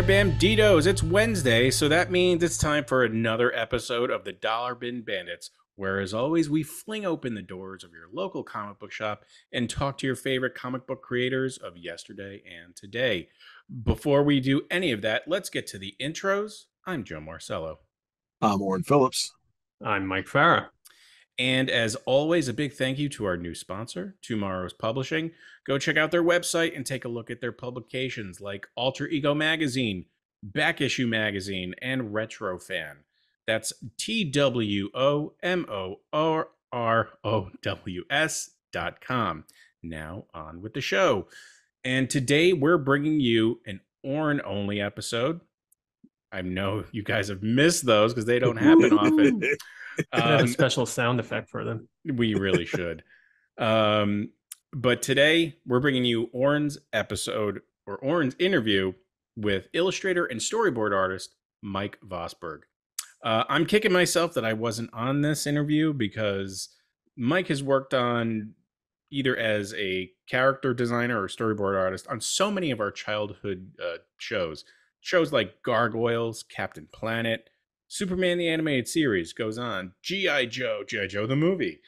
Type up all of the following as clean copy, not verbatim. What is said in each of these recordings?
there, Banditos. It's Wednesday, so that means it's time for another episode of the Dollar Bin Bandits, where, as always, we fling open the doors of your local comic book shop and talk to your favorite comic book creators of yesterday and today. Before we do any of that, let's get to the intros. I'm Joe Marcello. I'm Warren Phillips. I'm Mike Farah. And as always, a big thank you to our new sponsor, TwoMorrows Publishing. Go check out their website and take a look at their publications like Alter Ego Magazine, Back Issue Magazine, and Retro Fan. That's TWOMORROWS.com. Now on with the show. And today we're bringing you an Orrin-only episode. I know you guys have missed those because they don't happen often. Have a special sound effect for them. We really should. But today we're bringing you Orrin's episode, or Orrin's interview with illustrator and storyboard artist Mike Vosburg. I'm kicking myself that I wasn't on this interview because Mike has worked on either as a character designer or storyboard artist on so many of our childhood shows. Shows like Gargoyles, Captain Planet, Superman the Animated Series goes on, G.I. Joe the movie,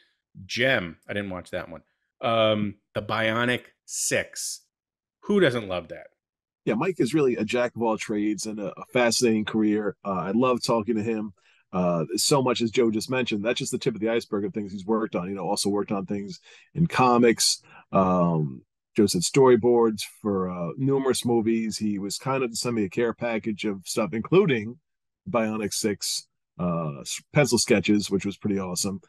Gem, I didn't watch that one, The Bionic Six. Who doesn't love that? Yeah, Mike is really a jack of all trades and a fascinating career. I love talking to him. So much, as Joe just mentioned, that's just the tip of the iceberg of things he's worked on. Also worked on things in comics. Joe said storyboards for numerous movies. He was kind of to send me a care package of stuff, including Bionic Six pencil sketches, which was pretty awesome.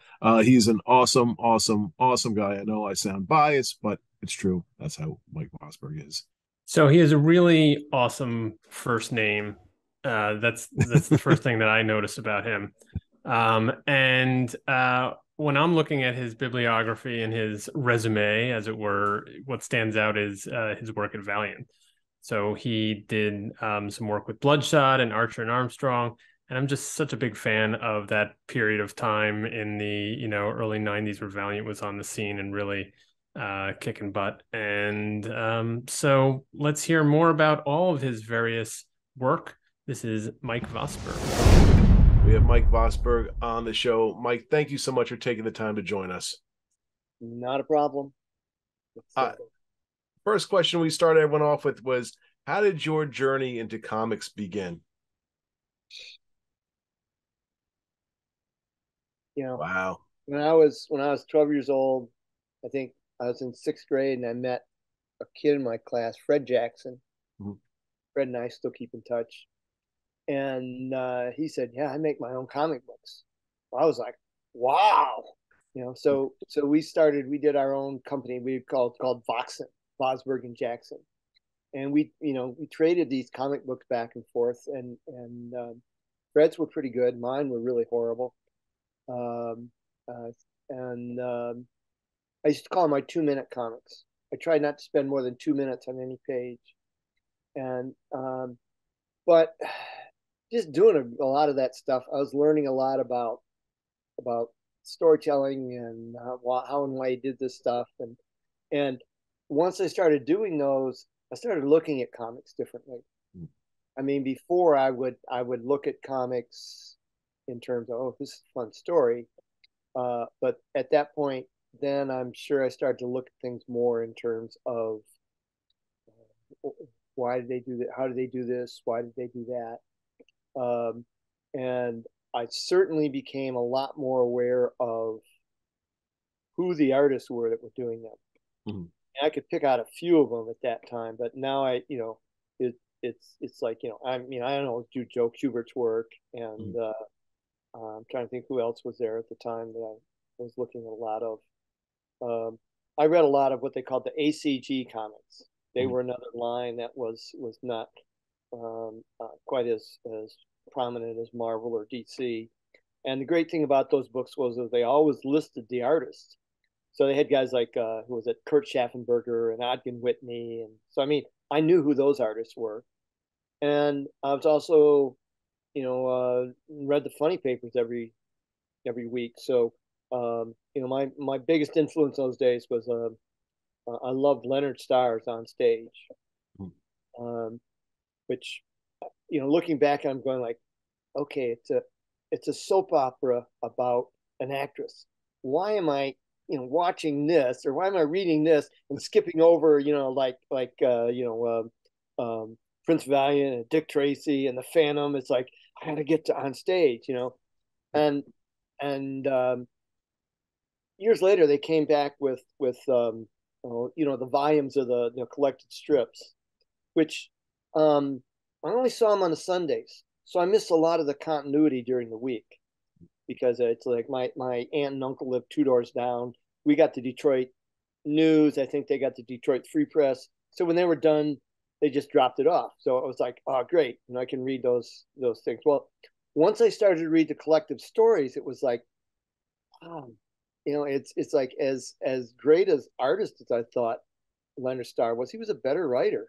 He's an awesome guy. I know I sound biased, but it's true. That's how Mike Vosburg is. So he has a really awesome first name. That's the first thing that I noticed about him. When I'm looking at his bibliography and his resume, as it were, what stands out is his work at Valiant. So he did some work with Bloodshot and Archer and Armstrong, and I'm just such a big fan of that period of time in the early '90s where Valiant was on the scene and really kicking butt. And so let's hear more about all of his various work. This is Mike Vosburg. We have Mike Vosburg on the show. Mike, thank you so much for taking the time to join us. Not a problem. First question we started everyone off with was, how did your journey into comics begin? Wow. When I was 12 years old, I think I was in 6th grade, and I met a kid in my class, Fred Jackson. Mm-hmm. Fred and I still keep in touch. And he said, "Yeah, I make my own comic books." Well, I was like, "Wow!" So we did our own company. We called Voxen, Vosburg and Jackson, and we traded these comic books back and forth. And Fred's were pretty good. Mine were really horrible. I used to call them my 2-minute comics. I tried not to spend more than 2 minutes on any page, but just doing a lot of that stuff, I was learning a lot about storytelling and how and why he did this stuff. And once I started doing those, I started looking at comics differently. I mean, before I would look at comics in terms of, oh, this is a fun story. But at that point, then I'm sure I started to look at things more in terms of why did they do that? How did they do this? Why did they do that? And I certainly became a lot more aware of who the artists were that were doing them. Mm-hmm. And I could pick out a few of them at that time, but now it's like, I don't know, do Joe Kubert's work, and I'm trying to think who else was there at the time that I was looking at a lot of. I read a lot of what they called the ACG comics. They were another line that was not quite as prominent as Marvel or DC. And the great thing about those books was that they always listed the artists. So they had guys like who was it, Kurt Schaffenberger and Ogden Whitney, and so I knew who those artists were. And I was also read the funny papers every week. So my biggest influence those days was I loved Leonard Stars on stage, which looking back, I'm going like, okay, it's a soap opera about an actress. Why am I, watching this, or why am I reading this and skipping over, Prince Valiant and Dick Tracy and the Phantom? It's like I got to get to on stage, and and years later they came back with the volumes of the collected strips, which I only saw them on the Sundays, so I missed a lot of the continuity during the week because it's like my aunt and uncle lived two doors down. We got the Detroit News. I think they got the Detroit Free Press. So when they were done, they just dropped it off. So it was like, oh, great, I can read those things. Well, once I started to read the collective stories, it was like, wow, it's like as great as artist as I thought Leonard Starr was. He was a better writer.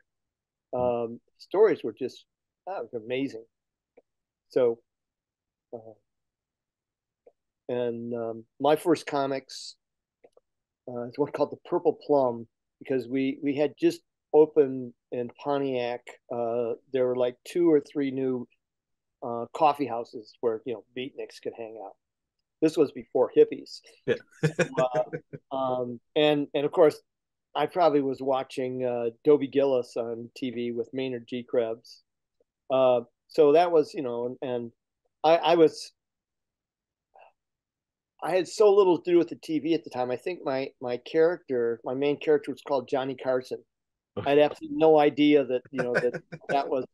Stories were just amazing. So, my first comics is one called The Purple Plum, because we had just opened in Pontiac. There were like 2 or 3 new coffee houses where beatniks could hang out. This was before hippies. Yeah. And of course, I probably was watching Dobie Gillis on TV with Maynard G. Krebs. So that was, and I had so little to do with the TV at the time. I think my main character was called Johnny Carson. I had absolutely no idea that that was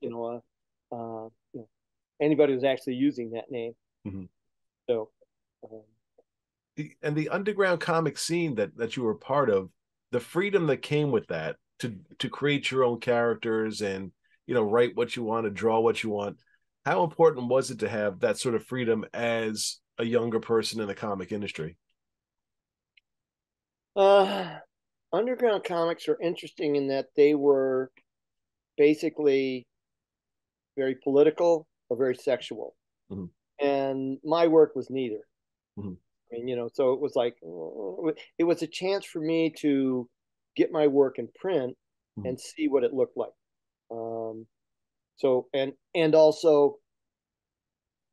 anybody was actually using that name. Mm-hmm. So, and the underground comic scene that you were part of, the freedom that came with that to create your own characters and write what you want, to draw what you want. How important was it to have that sort of freedom as a younger person in the comic industry? Underground comics are interesting in that they were basically very political or very sexual. Mm-hmm. And my work was neither. Mm-hmm. I mean, so it was like, it was a chance for me to get my work in print mm-hmm. and see what it looked like. So, and also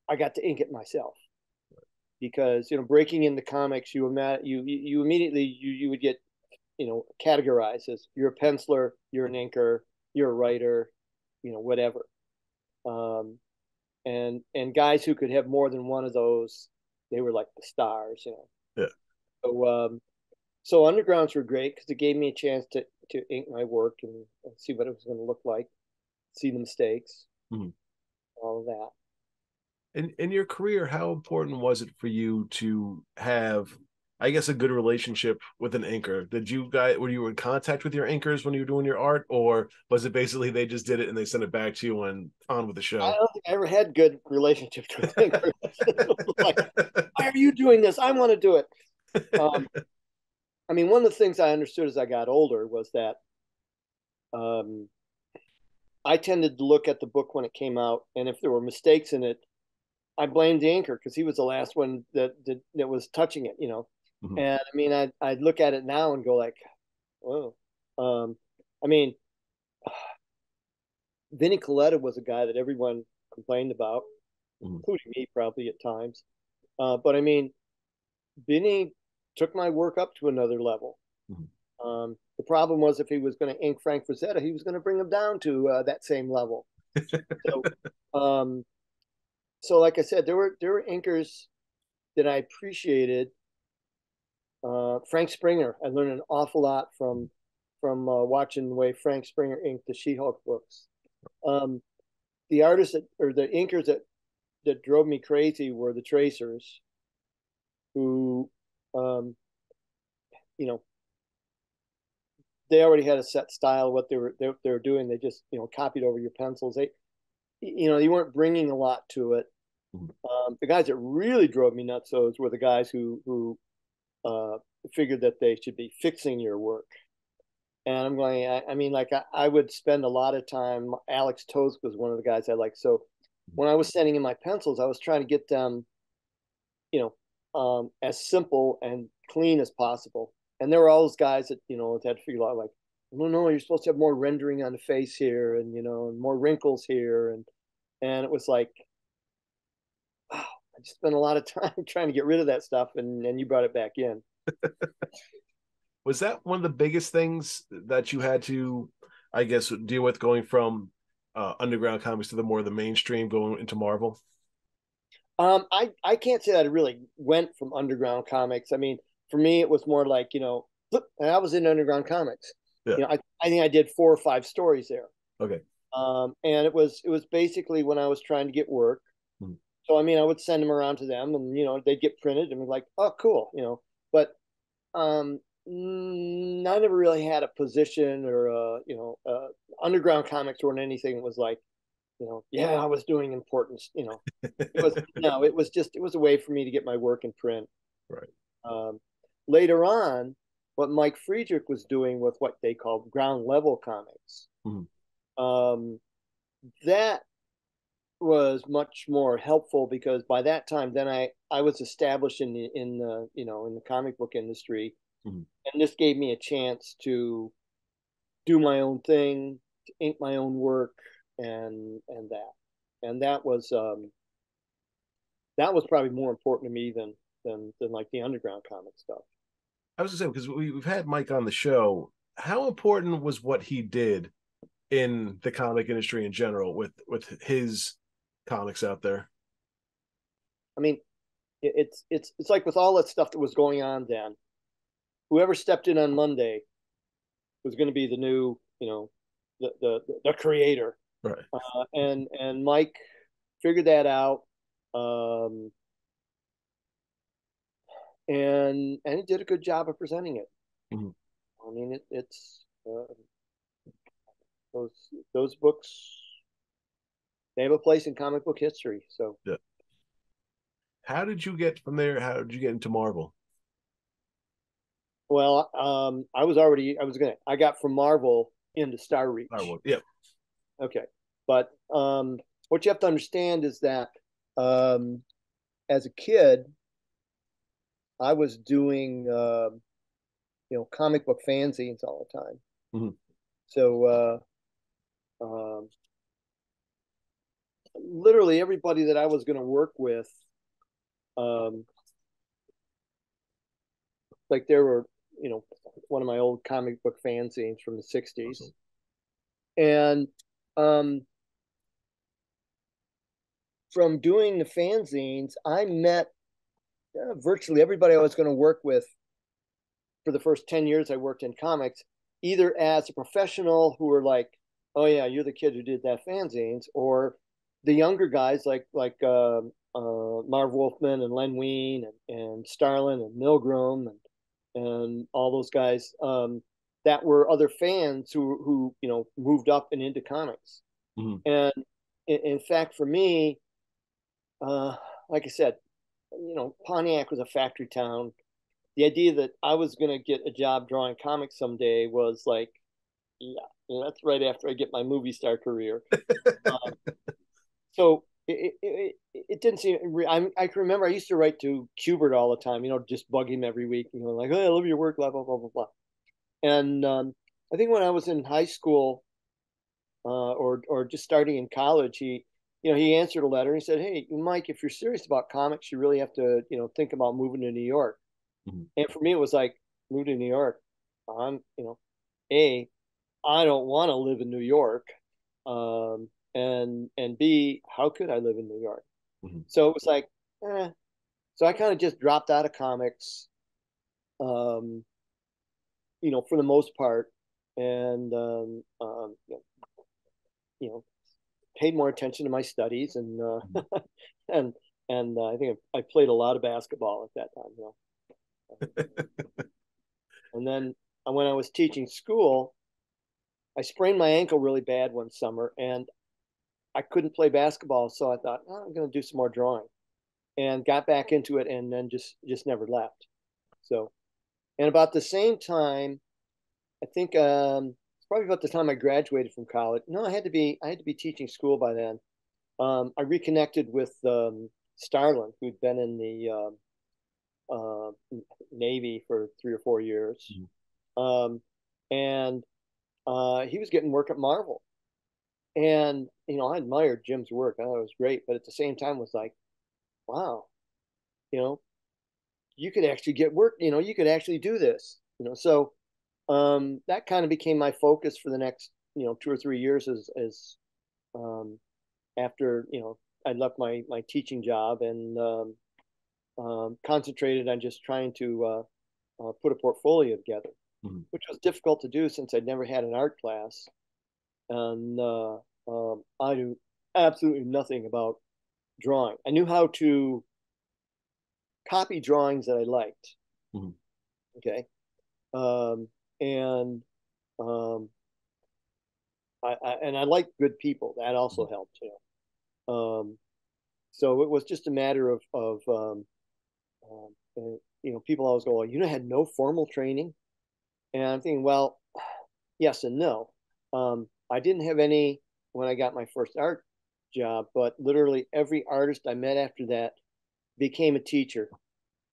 I got to ink it myself, because, breaking into comics, you immediately, you would get, categorized as you're a penciler, you're an inker, you're a writer, whatever. And guys who could have more than one of those, they were like the stars, Yeah. So undergrounds were great because it gave me a chance to ink my work and see what it was going to look like, see the mistakes, mm-hmm. all of that. In your career, how important was it for you to have, I guess, a good relationship with an inker? Were you in contact with your inkers when you were doing your art, or was it basically they just did it and they sent it back to you and on with the show? I don't think I ever had good relationships with inkers. Like, why are you doing this? I want to do it. I mean, one of the things I understood as I got older was that I tended to look at the book when it came out, and if there were mistakes in it, I blamed the inker because he was the last one that was touching it, Mm-hmm. And I mean, I'd look at it now and go like, oh, I mean, Vinnie Coletta was a guy that everyone complained about, mm-hmm. including me probably at times. But I mean, Vinnie took my work up to another level. Mm-hmm. The problem was if he was going to ink Frank Frazetta, he was going to bring him down to that same level. So like I said, there were inkers that I appreciated. Frank Springer, I learned an awful lot from watching the way Frank Springer inked the She-Hulk books. The artists or the inkers that drove me crazy were the tracers, who, they already had a set style of what they were doing. They just copied over your pencils. You weren't bringing a lot to it. Mm-hmm. The guys that really drove me nuts were the guys who figured that they should be fixing your work. And I'm going, I mean, like I would spend a lot of time. Alex Toth was one of the guys I liked. So when I was sending in my pencils, I was trying to get them, as simple and clean as possible. And there were all those guys that, had to figure out like, no, you're supposed to have more rendering on the face here and, and more wrinkles here. And And it was like, wow, I just spent a lot of time trying to get rid of that stuff, and you brought it back in. Was that one of the biggest things that you had to, I guess, deal with going from underground comics to the mainstream, going into Marvel? I can't say that it really went from underground comics. I mean, for me, it was more like, I was in underground comics. Yeah. I think I did 4 or 5 stories there. Okay. And it was basically when I was trying to get work. Hmm. So I mean, I would send them around to them, and they'd get printed, and be like, oh, cool, But I never really had a position, or underground comics weren't anything that was like, yeah, I was doing important. It was no, it was a way for me to get my work in print. Right. Later on, what Mike Friedrich was doing with what they called ground level comics, that was much more helpful, because by that time, then I was established in the comic book industry, and this gave me a chance to do my own thing, to ink my own work, and that was probably more important to me than like the underground comic stuff. I was gonna say, because we've had Mike on the show. How important was what he did in the comic industry in general with his comics out there? I mean, it's like with all that stuff that was going on then, whoever stepped in on Monday was going to be the new, the creator. Right. And Mike figured that out, and he did a good job of presenting it. Mm-hmm. I mean, it's those books, they have a place in comic book history. So yeah. How did you get from there? How did you get into Marvel? Well, I got from Marvel into Star Reach. Yeah. Okay. But what you have to understand is that as a kid, I was doing comic book fanzines all the time. Mm-hmm. So literally everybody that I was going to work with, like there were, one of my old comic book fanzines from the 60s. Awesome. And from doing the fanzines, I met virtually everybody I was going to work with for the first 10 years I worked in comics, either as a professional who were like, oh yeah, you're the kid who did that fanzines, or the younger guys like Marv Wolfman and Len Wein and Starlin and Milgram and all those guys that were other fans who moved up and into comics. Mm-hmm. And in fact, for me, like I said, Pontiac was a factory town. The idea that I was going to get a job drawing comics someday was like, yeah, that's right after I get my movie star career. So it didn't seem. I can remember I used to write to Kubert all the time, just bug him every week, like, oh, I love your work, blah blah blah blah blah. And I think when I was in high school, or just starting in college, he answered a letter and he said, hey, Mike, if you're serious about comics, you really have to think about moving to New York. Mm-hmm. And for me, it was like, move to New York. I don't want to live in New York. And B, how could I live in New York? Mm-hmm. So it was like, So I kind of just dropped out of comics, for the most part, and paid more attention to my studies, and and I think I played a lot of basketball at that time. And then when I was teaching school, I sprained my ankle really bad one summer, and I couldn't play basketball. So I thought, I'm going to do some more drawing, and got back into it, and then just never left. So, and about the same time, I think it's probably about the time I graduated from college. No, I had to be teaching school by then. I reconnected with Starlin, who'd been in the Navy for 3 or 4 years. Mm-hmm. And he was getting work at Marvel. And, I admired Jim's work. I thought it was great. But at the same time, was like, wow, you know, you could actually get work, you could actually do this, So that kind of became my focus for the next, 2 or 3 years um, after, I left my teaching job and concentrated on just trying to put a portfolio together, which was difficult to do since I'd never had an art class. And I knew absolutely nothing about drawing. I knew how to copy drawings that I liked. Okay. And um, I liked good people. That also helped too. So it was just a matter of people always go, well, had no formal training, and I'm thinking, well, yes and no. I didn't have any when I got my first art job, but literally every artist I met after that became a teacher.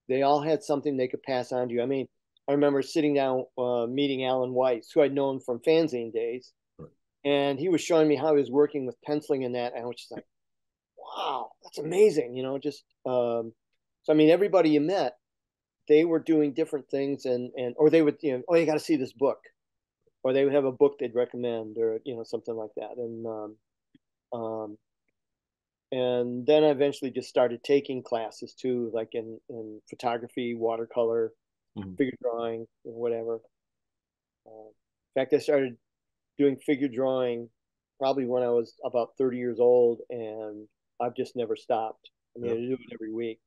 They all had something they could pass on to you. I mean, I remember sitting down meeting Alan Weiss, who I'd known from fanzine days, and he was showing me how he was working with penciling and that, and I was just like, wow, that's amazing. So I mean, everybody you met, they were doing different things, and or they would, oh, you got to see this book, or they would have a book they'd recommend, or something like that, and then I eventually just started taking classes too, like in photography, watercolor, figure drawing, whatever. In fact, I started doing figure drawing probably when I was about 30 years old, and I've just never stopped. I mean, I do it every week.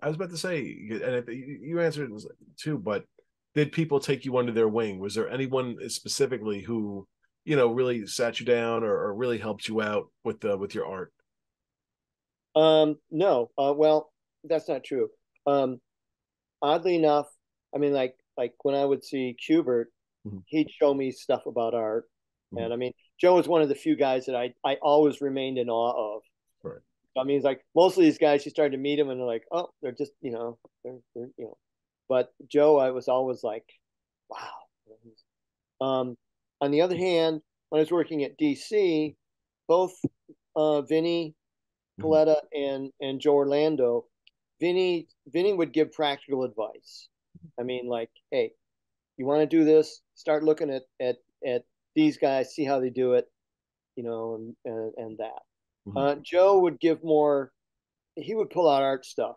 I was about to say, and you answered it too, but did people take you under their wing? Was there anyone specifically who, really sat you down or really helped you out with your art? No. Well, that's not true. Oddly enough, I mean, like when I would see Kubert, he'd show me stuff about art, and I mean, Joe was one of the few guys that I always remained in awe of. Right. I mean, it's like most of these guys, you started to meet them and they're like, oh, they're just, But Joe, I was always like, wow. On the other hand, when I was working at DC, both Vinny Coletta and Joe Orlando, Vinny would give practical advice. I mean, like, hey, you want to do this? Start looking at these guys, see how they do it, and that. Joe would give more. He would pull out art stuff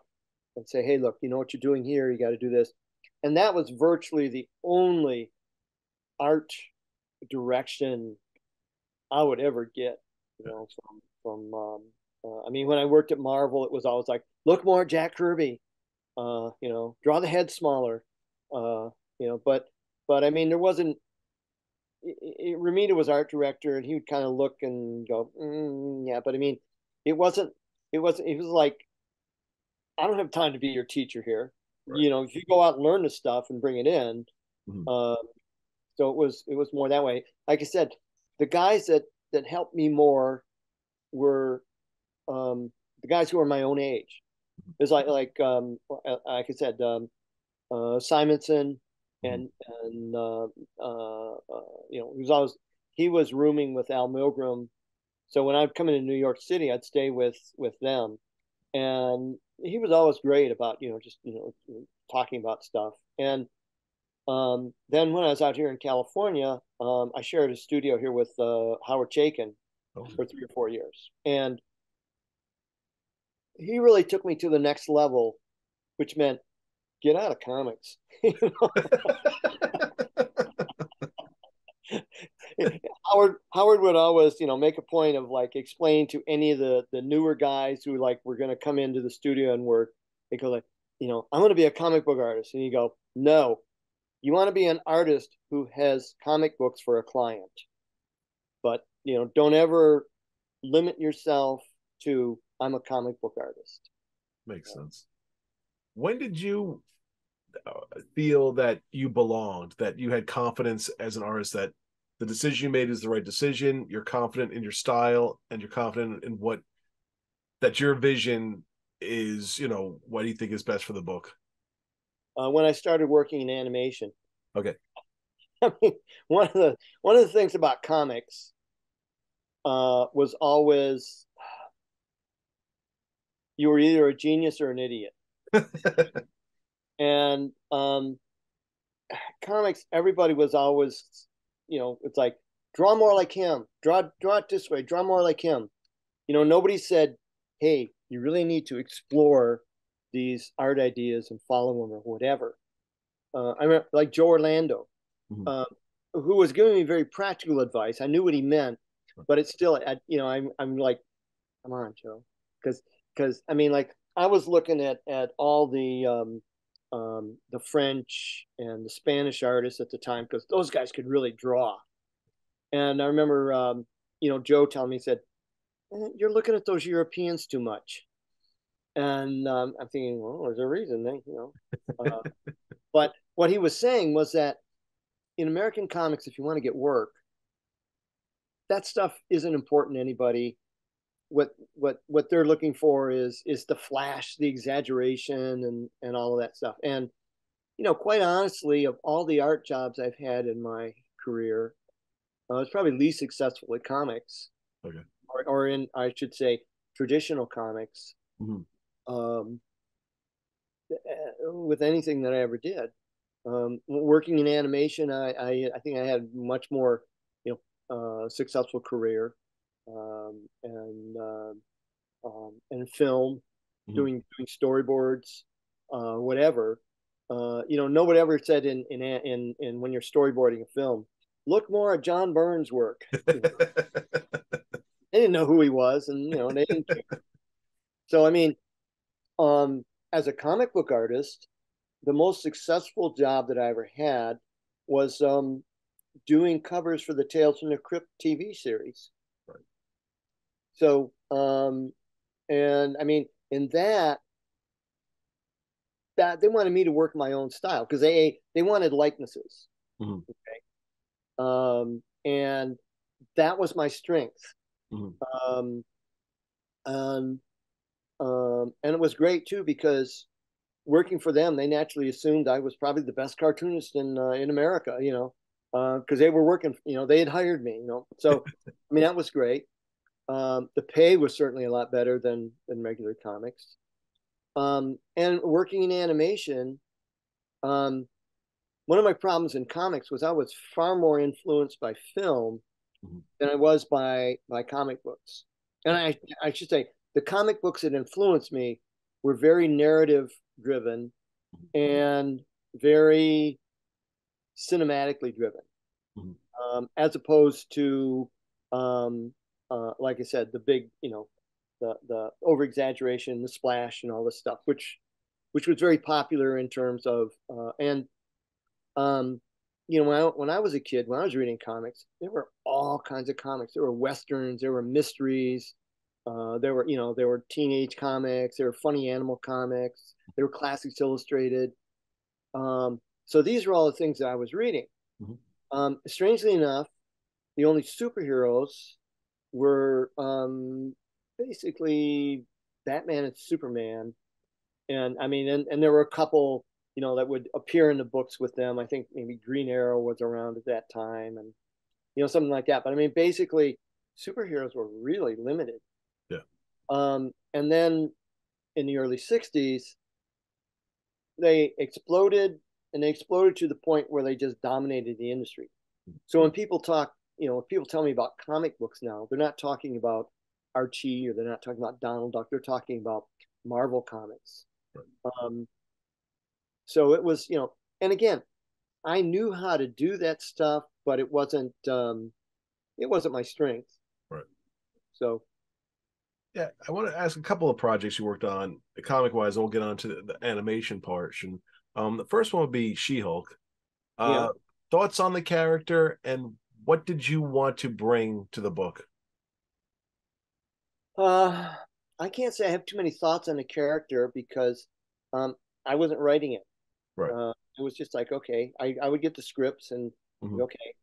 and say, hey, look, you know what you're doing here? You got to do this. And that was virtually the only art direction I would ever get, from I mean, when I worked at Marvel, it was always like, look more at Jack Kirby, draw the head smaller, but I mean, there wasn't, Ramita was art director, and he would kind of look and go, yeah, but I mean, it was like, I don't have time to be your teacher here. Right. If you go out and learn the stuff and bring it in. So it was more that way. Like I said, the guys that helped me more were the guys who are my own age. It's like I said, Simonson, and he was rooming with Al Milgram. So when I'd come into New York City, I'd stay with them, and he was always great about just talking about stuff. And then when I was out here in California, I shared a studio here with Howard Chaykin for 3 or 4 years, and he really took me to the next level, which meant get out of comics. Howard would always, make a point of like explaining to any of the newer guys who like were going to come into the studio and work. They go like, I'm going to be a comic book artist, and you go, no, you want to be an artist who has comic books for a client, but don't ever limit yourself to I'm a comic book artist. Makes sense. When did you feel that you belonged, that you had confidence as an artist, that the decision you made is the right decision, you're confident in your style, and you're confident in that your vision is, what do you think is best for the book? When I started working in animation. Okay. I mean, one of the things about comics was always, you were either a genius or an idiot. And comics, everybody was always, it's like, draw more like him, draw it this way, draw more like him. Nobody said, hey, you really need to explore these art ideas and follow them or whatever. I remember like Joe Orlando, who was giving me very practical advice. I knew what he meant, but it's still, I'm like, come on, Joe, because I mean, like, I was looking at all the French and the Spanish artists at the time, because those guys could really draw. And I remember, Joe telling me, he said, you're looking at those Europeans too much. And I'm thinking, well, there's a reason, but what he was saying was that in American comics, if you want to get work, that stuff isn't important to anybody. What they're looking for is the flash, the exaggeration, and all of that stuff. And quite honestly, of all the art jobs I've had in my career, I was probably least successful at comics. Okay. Or in, I should say, traditional comics. With anything that I ever did. Working in animation, I think I had much more, successful career, and film, doing storyboards, whatever. Nobody ever said in when you're storyboarding a film, look more at John Byrne's work. They didn't know who he was, and they didn't care. So I mean, as a comic book artist, the most successful job that I ever had was doing covers for the Tales from the Crypt TV series. Right. So, and I mean, in that they wanted me to work my own style, because they wanted likenesses. Okay. And that was my strength. And it was great too, because working for them, they naturally assumed I was probably the best cartoonist in America, because they were working, they had hired me, So, I mean, that was great. The pay was certainly a lot better than regular comics. And working in animation, one of my problems in comics was I was far more influenced by film than I was by comic books. And I should say, the comic books that influenced me were very narrative driven and very cinematically driven, as opposed to, like I said, the big, the over exaggeration, the splash, and all this stuff, which was very popular in terms of, when I was a kid, when I was reading comics, there were all kinds of comics. There were westerns, there were mysteries, there were teenage comics, there were funny animal comics, there were classics illustrated. So these were all the things that I was reading. Strangely enough, the only superheroes were basically Batman and Superman. And I mean, and there were a couple, that would appear in the books with them. I think maybe Green Arrow was around at that time, and something like that. But I mean, basically, superheroes were really limited. Yeah. And then in the early '60s, they exploded, and they exploded to the point where they just dominated the industry. So when people talk, when people tell me about comic books now, they're not talking about Archie, or they're not talking about Donald Duck. They're talking about Marvel Comics. Right. So it was, and again, I knew how to do that stuff, but it wasn't my strength. Right. So. Yeah, I want to ask a couple of projects you worked on, comic wise. We'll get on to the animation portion. The first one would be She-Hulk. Yeah. Thoughts on the character, and what did you want to bring to the book? I can't say I have too many thoughts on the character, because I wasn't writing it. Right. It was just like, okay, I would get the scripts and okay,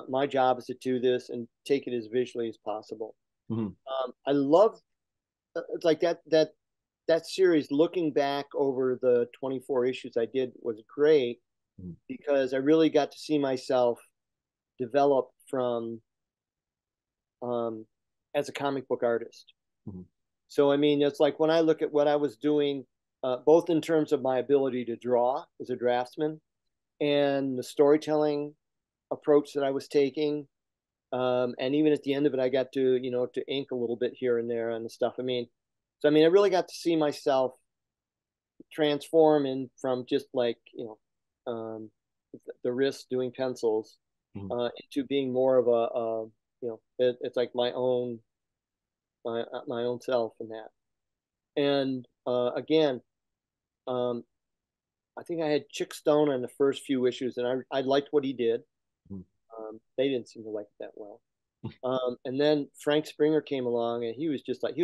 my job is to do this and take it as visually as possible. I love, it's like that series. Looking back over the 24 issues I did was great, because I really got to see myself develop from as a comic book artist. Mm-hmm. So, I mean, it's like when I look at what I was doing, both in terms of my ability to draw as a draftsman and the storytelling approach that I was taking. And even at the end of it, I got to, to ink a little bit here and there on the stuff. I mean, I really got to see myself transform in from just like, the wrist doing pencils into being more of it's like my own self in that. And again, I think I had Chick Stone on the first few issues, and I liked what he did. They didn't seem to like it that well. And then Frank Springer came along, and he was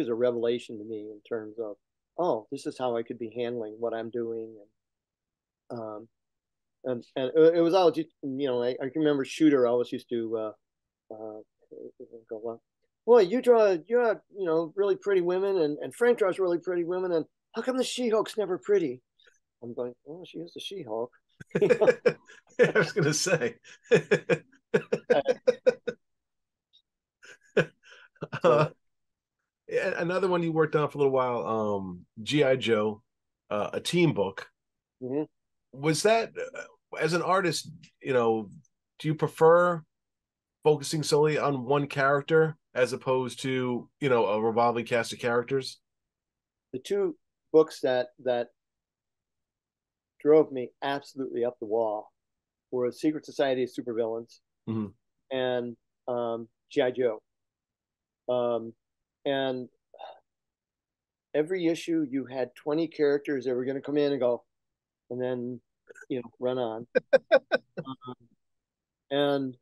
a revelation to me in terms of, oh, this is how I could be handling what I'm doing. And it was all just, I can remember Shooter always used to go, well, you draw, really pretty women, and Frank draws really pretty women, and how come the She-Hulk's never pretty? I'm going, oh, she is the She-Hulk. I was going to say. Another one you worked on for a little while, G.I. Joe, a team book. Mm-hmm. Was that, as an artist, do you prefer focusing solely on one character as opposed to, a revolving cast of characters? The two books that drove me absolutely up the wall were Secret Society of Supervillains and G.I. Joe. And every issue you had 20 characters that were going to come in and go, and then, run on. And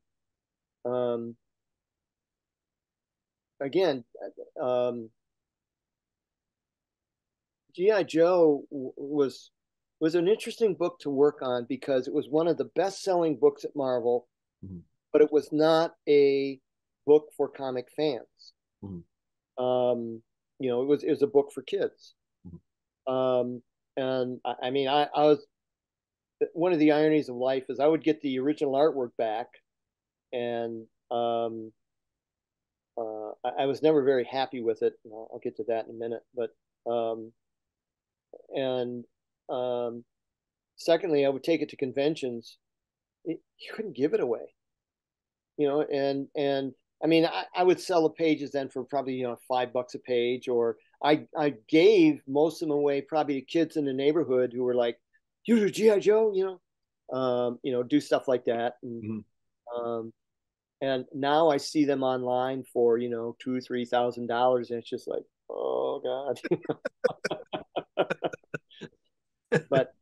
again, G.I. Joe was an interesting book to work on because it was one of the best-selling books at Marvel, but it was not a book for comic fans. It was a book for kids. And I mean, I was, one of the ironies of life is I would get the original artwork back, and I was never very happy with it. I'll get to that in a minute. But secondly, I would take it to conventions. You couldn't give it away, and I mean, I would sell the pages then for probably, $5 a page, or I gave most of them away probably to kids in the neighborhood who were like, you do G.I. Joe, do stuff like that. And now I see them online for, $2,000-$3,000, and it's just like, oh God. But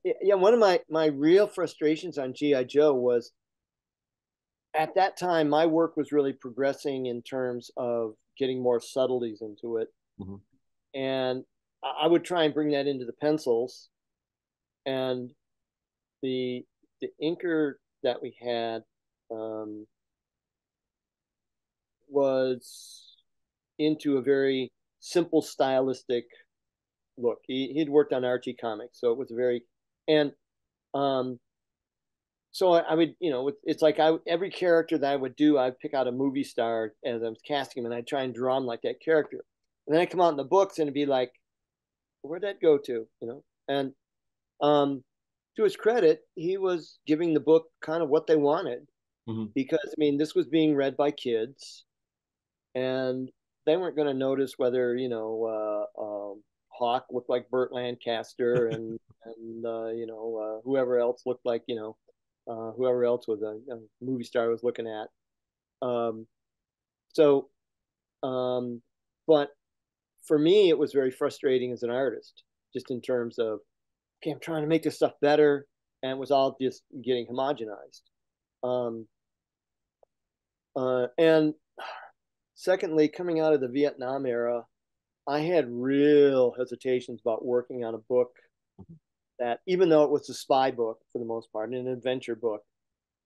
yeah, one of my real frustrations on G.I. Joe was, at that time, my work was really progressing in terms of getting more subtleties into it. And I would try and bring that into the pencils. And the inker that we had was into a very simple stylistic look. He'd worked on Archie comics, so it was and so I would, it's like every character that I would do, I'd pick out a movie star as I was casting him, and I'd try and draw him like that character. And then I'd come out in the books and it'd be like, where'd that go to? And to his credit, he was giving the book kind of what they wanted, because I mean, this was being read by kids, and they weren't going to notice whether Hawk looked like Burt Lancaster and whoever else looked like whoever else was a movie star I was looking at. But for me, it was very frustrating as an artist, just in terms of, okay, I'm trying to make this stuff better, and it was all just getting homogenized. And secondly, coming out of the Vietnam era, I had real hesitations about working on a book that, even though it was a spy book for the most part, an adventure book,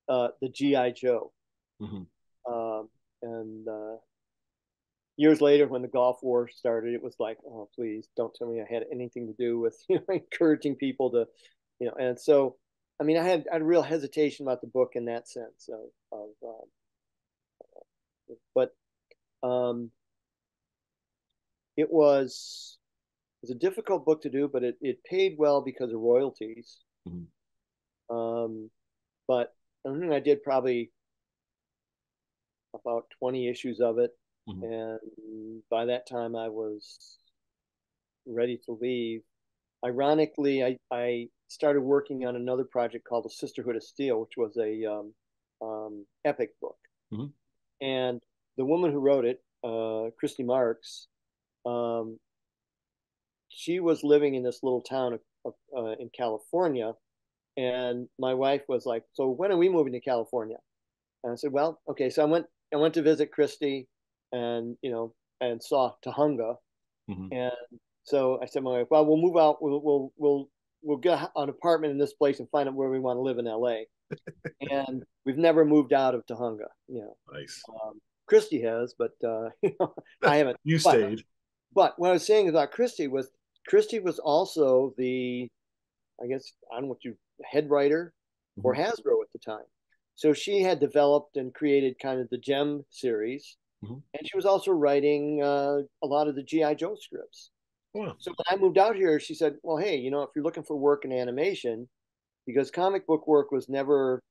the G.I. Joe. And years later, when the Gulf War started, it was like, oh, please don't tell me I had anything to do with encouraging people to, and so, I mean, I had real hesitation about the book in that sense but Um, it was a difficult book to do, but it paid well because of royalties. But I think I did probably about 20 issues of it. And by that time I was ready to leave. Ironically, I started working on another project called The Sisterhood of Steel, which was a epic book. And the woman who wrote it, Christy Marks, she was living in this little town in California. And my wife was like, "So when are we moving to California?" And I said, "Well, okay." So I went to visit Christy, and and saw Tahunga. And so I said to my wife, "Well, we'll move out. We'll get an apartment in this place and find out where we want to live in LA." And we've never moved out of Tahunga. Nice. Christy has, but I haven't. You stayed. But what I was saying about Christy was also the, I guess, I don't know what head writer for Hasbro at the time. So she had developed and created kind of the Gem series, and she was also writing a lot of the G.I. Joe scripts. Wow. So when I moved out here, she said, "Well, hey, if you're looking for work in animation, because comic book work was never,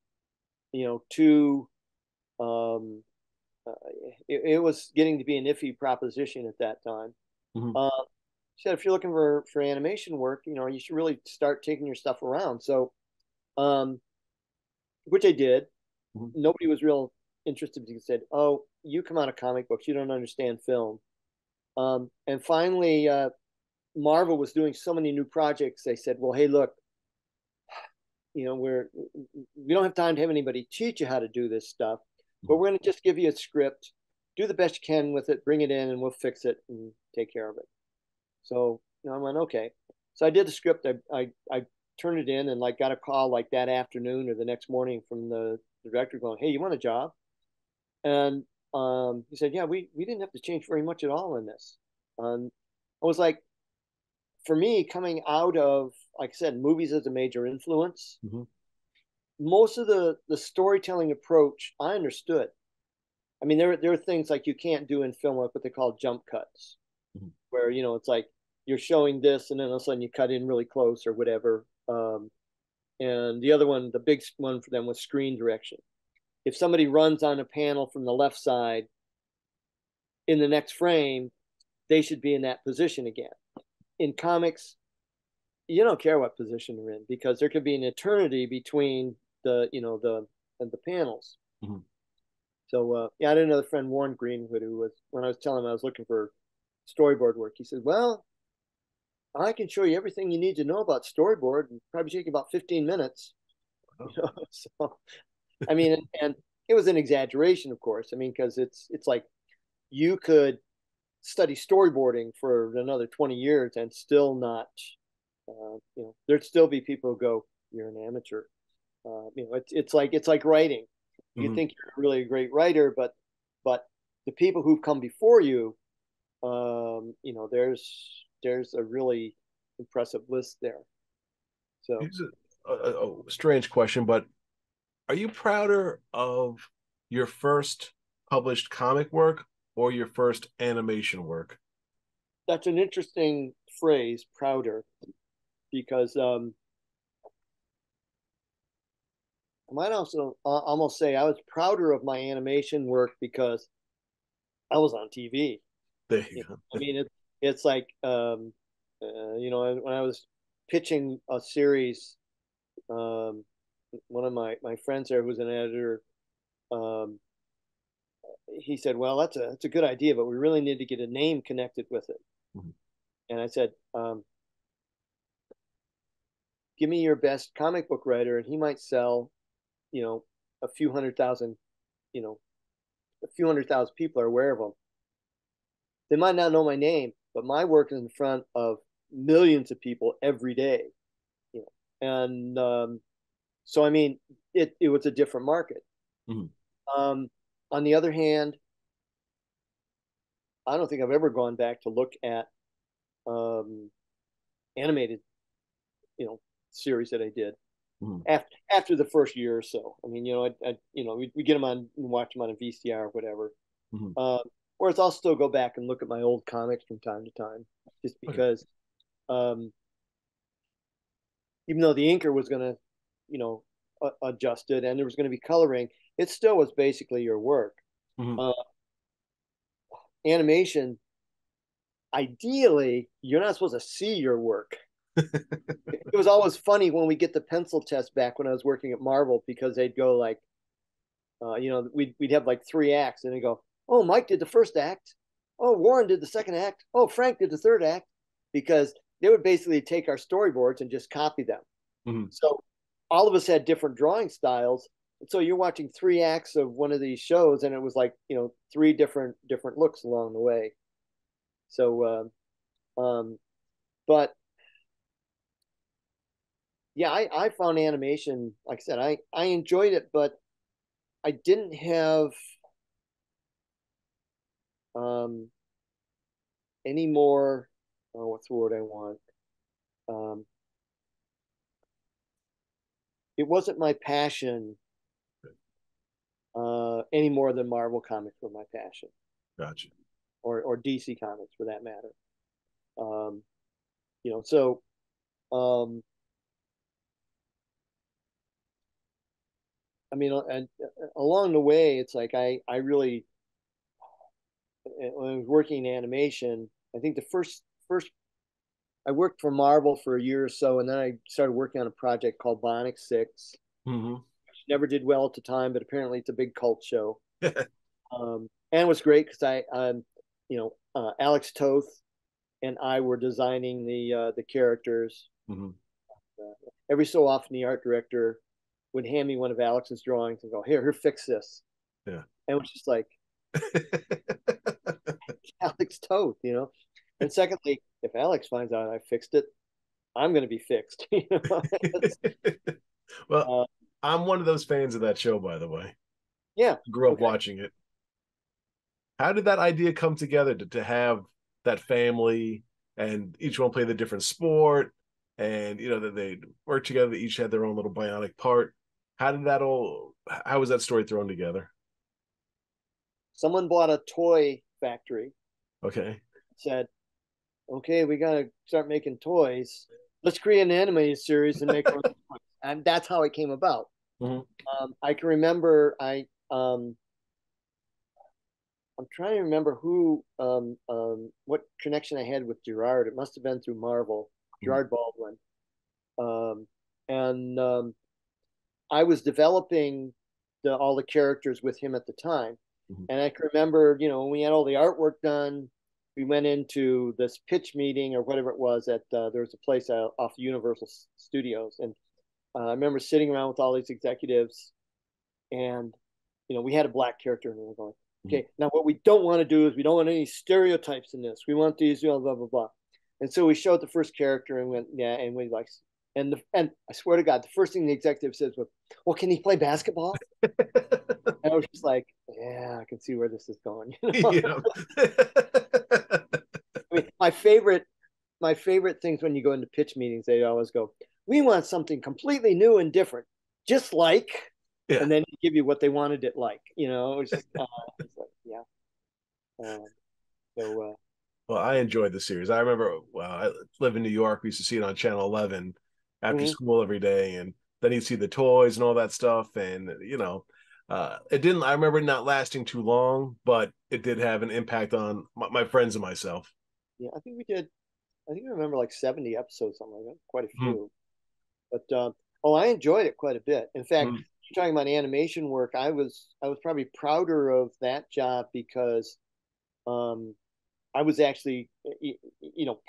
too, it was getting to be an iffy proposition at that time." She said, "If you're looking for animation work, you should really start taking your stuff around." So, which I did. Nobody was real interested because they said, "Oh, you come out of comic books, you don't understand film." And finally, Marvel was doing so many new projects. They said, "Well, hey, look, we don't have time to have anybody teach you how to do this stuff, but we're going to just give you a script, do the best you can with it, bring it in, and we'll fix it and take care of it." So I went, okay. So I did the script. I turned it in and got a call that afternoon or the next morning from the director going, "Hey, you want a job?" And he said, "Yeah, we didn't have to change very much at all in this." I was like, for me, coming out of, like I said, movies as a major influence, most of the storytelling approach I understood. I mean, there are things you can't do in film, like what they call jump cuts, where it's you're showing this and then all of a sudden you cut in really close or whatever. And the other one, the big one for them, was screen direction. If somebody runs on a panel from the left side, in the next frame, they should be in that position again. In comics, you don't care what position they're in because there could be an eternity between the panels. So I had another friend, Warren Greenwood, who was, when I was telling him I was looking for storyboard work, he said, "Well, I can show you everything you need to know about storyboard and probably take about 15 minutes." So, I mean, and it was an exaggeration, of course. I mean, because it's like you could study storyboarding for another 20 years and still not, there'd still be people who go, "You're an amateur." It's like writing. You think you're really a great writer, but the people who've come before you, there's a really impressive list there. So it's a strange question, but are you prouder of your first published comic work or your first animation work? that's an interesting phrase, prouder, because I might also almost say I was prouder of my animation work because I was on TV. There you go. I mean, it's like when I was pitching a series, one of my friends there, who's an editor, um, he said, "Well, that's a good idea, but we really need to get a name connected with it." And I said, "Give me your best comic book writer, and he might sell, a few hundred thousand, a few hundred thousand people are aware of him. They might not know my name, but my work is in front of millions of people every day, and so I mean, it was a different market." On the other hand, I don't think I've ever gone back to look at animated, series that I did after the first year or so. I mean, we get them on and watch them on a VCR or whatever. Whereas I'll still go back and look at my old comics from time to time, just because, even though the inker was going to, adjust it and there was going to be coloring, it still was basically your work. Animation, ideally, you're not supposed to see your work. It was always funny when we get the pencil test back when I was working at Marvel, because they'd go like, we'd have like 3 acts, and they go, "Oh, Mike did the first act. Oh, Warren did the second act. Oh, Frank did the third act," because they would basically take our storyboards and just copy them. So all of us had different drawing styles. And so you're watching 3 acts of one of these shows, and it was like, 3 different looks along the way. So, but yeah, I found animation, like I said, I enjoyed it, but I didn't have any more, what's the word I want? It wasn't my passion any more than Marvel comics were my passion. Gotcha. Or DC comics for that matter. So I mean, and along the way, it's like I really, when I was working in animation, I think the first I worked for Marvel for a year or so, and then I started working on a project called Bionic 6, which never did well at the time, but apparently it's a big cult show. And it was great because Alex Toth and I were designing the characters. Every so often, the art director would hand me one of Alex's drawings and go, here, fix this. Yeah. And it was just like, Alex Toth, And secondly, if Alex finds out I fixed it, I'm going to be fixed. Well, I'm one of those fans of that show, by the way. Yeah. I grew up watching it. How did that idea come together to have that family and each one play the different sport, and that they work together, they each had their own little bionic part? How was that story thrown together? Someone bought a toy factory. Okay. Said, okay, we got to start making toys. Let's create an animated series and make our toys. And that's how it came about. I can remember I'm trying to remember what connection I had with Gerard. It must have been through Marvel, Gerard Baldwin. I was developing all the characters with him at the time. And I can remember, when we had all the artwork done, we went into this pitch meeting or whatever it was at, there was a place off Universal Studios. And I remember sitting around with all these executives, and, we had a black character, and we were going, okay, now what we don't want to do is we don't want any stereotypes in this. We want these, blah, blah, blah. And so we showed the first character and went, yeah, and we like, and I swear to God, the first thing the executive says was, well, can he play basketball? And I was just like, yeah, I can see where this is going. Yeah. I mean, my favorite things when you go into pitch meetings, they always go, we want something completely new and different, just like, and then give you what they wanted it like, it was just, it's like, yeah. Well, I enjoyed the series. I remember, I live in New York. We used to see it on Channel 11 after school every day, and then you'd see the toys and all that stuff. And it didn't. I remember it not lasting too long, but it did have an impact on my friends and myself. Yeah, I think we did. I think I remember like 70 episodes, something like that. Quite a few. But I enjoyed it quite a bit. In fact, you're talking about animation work. I was probably prouder of that job because I was actually,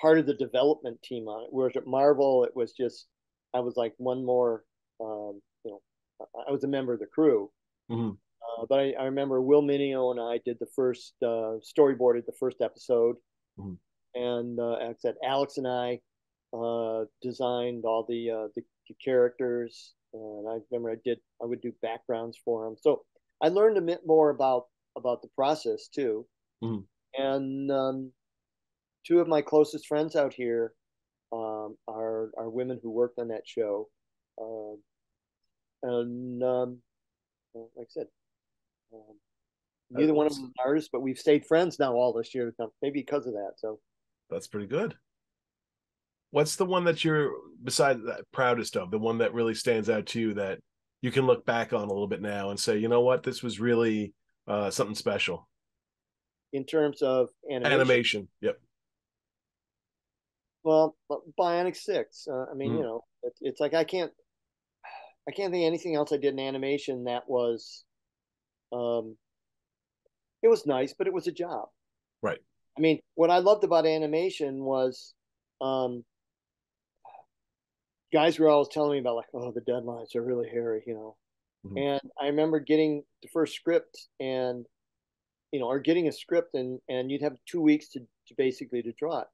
part of the development team on it. Whereas at Marvel, it was just, I was like one more, I was a member of the crew. But I remember Will Mineo and I did the first, storyboarded the first episode. And like I said, Alex and I designed all the characters. And I remember I would do backgrounds for them. So I learned a bit more about the process too. And 2 of my closest friends out here are women who worked on that show. And like I said, Neither one of them is an artist, but we've stayed friends now all this year, maybe because of that. So that's pretty good. What's the one that you're, besides that, proudest of? The one that really stands out to you that you can look back on a little bit now and say, you know what, this was really something special. In terms of animation, yep. Well, Bionic 6. I mean, Mm. you know, it's like I can't think of anything else I did in animation that was, it was nice, but it was a job. Right. I mean, what I loved about animation was, guys were always telling me about, like, oh, the deadlines are really hairy, you know. Mm-hmm. And I remember getting the first script and, you know, or getting a script and you'd have 2 weeks to basically to draw it.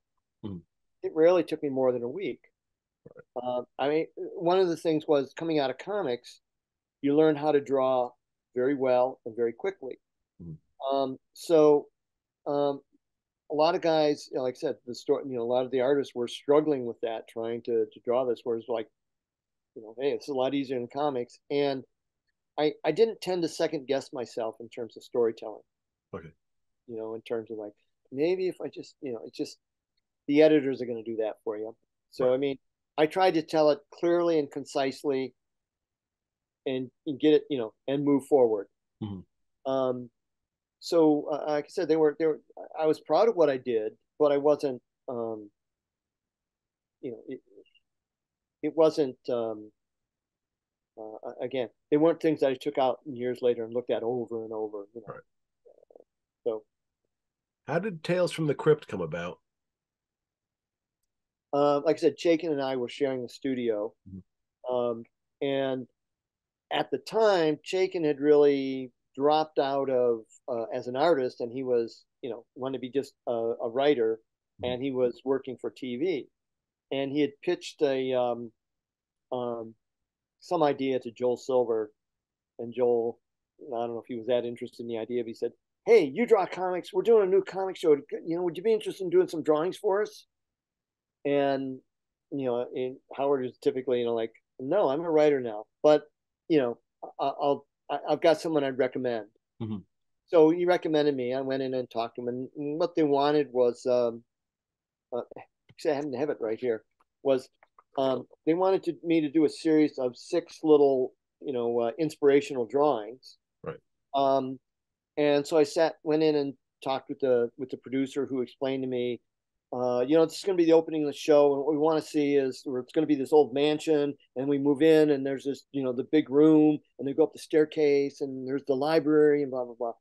Mm-hmm. It rarely took me more than a week. Right. I mean, one of the things was coming out of comics, you learn how to draw very well and very quickly. Mm-hmm. So a lot of guys, you know, like I said, the story, you know, a lot of the artists were struggling with that, trying to draw this, whereas like, you know, hey, it's a lot easier in comics. And I didn't tend to second guess myself in terms of storytelling. Okay. You know, in terms of like, maybe if I just, you know, it's just the editors are going to do that for you. So, right. I mean, I tried to tell it clearly and concisely and get it, you know, and move forward. Mm-hmm. So, like I said, I was proud of what I did, but I wasn't, you know, it wasn't, again, they weren't things that I took out years later and looked at over and over, you know. Right. So, how did Tales from the Crypt come about? Like I said, Chaykin and I were sharing the studio. Mm-hmm. And at the time, Chaykin had really dropped out of as an artist, and he was, you know, wanted to be just a writer, mm-hmm. and he was working for TV. And he had pitched some idea to Joel Silver, and Joel, I don't know if he was that interested in the idea, but he said, "Hey, you draw comics. We're doing a new comic show. You know, would you be interested in doing some drawings for us?" And, you know, Howard is typically, you know, like, no, I'm a writer now, but, you know, I've got someone I'd recommend. Mm-hmm. So he recommended me. I went in and talked to him, and what they wanted was, actually, I happen to have it right here, was they wanted me to do a series of 6 little, you know, inspirational drawings. Right. And so I went in and talked with the producer, who explained to me, you know, this is going to be the opening of the show, and what we want to see is where it's going to be this old mansion, and we move in, and there's this, you know, the big room, and they go up the staircase, and there's the library, and blah blah blah.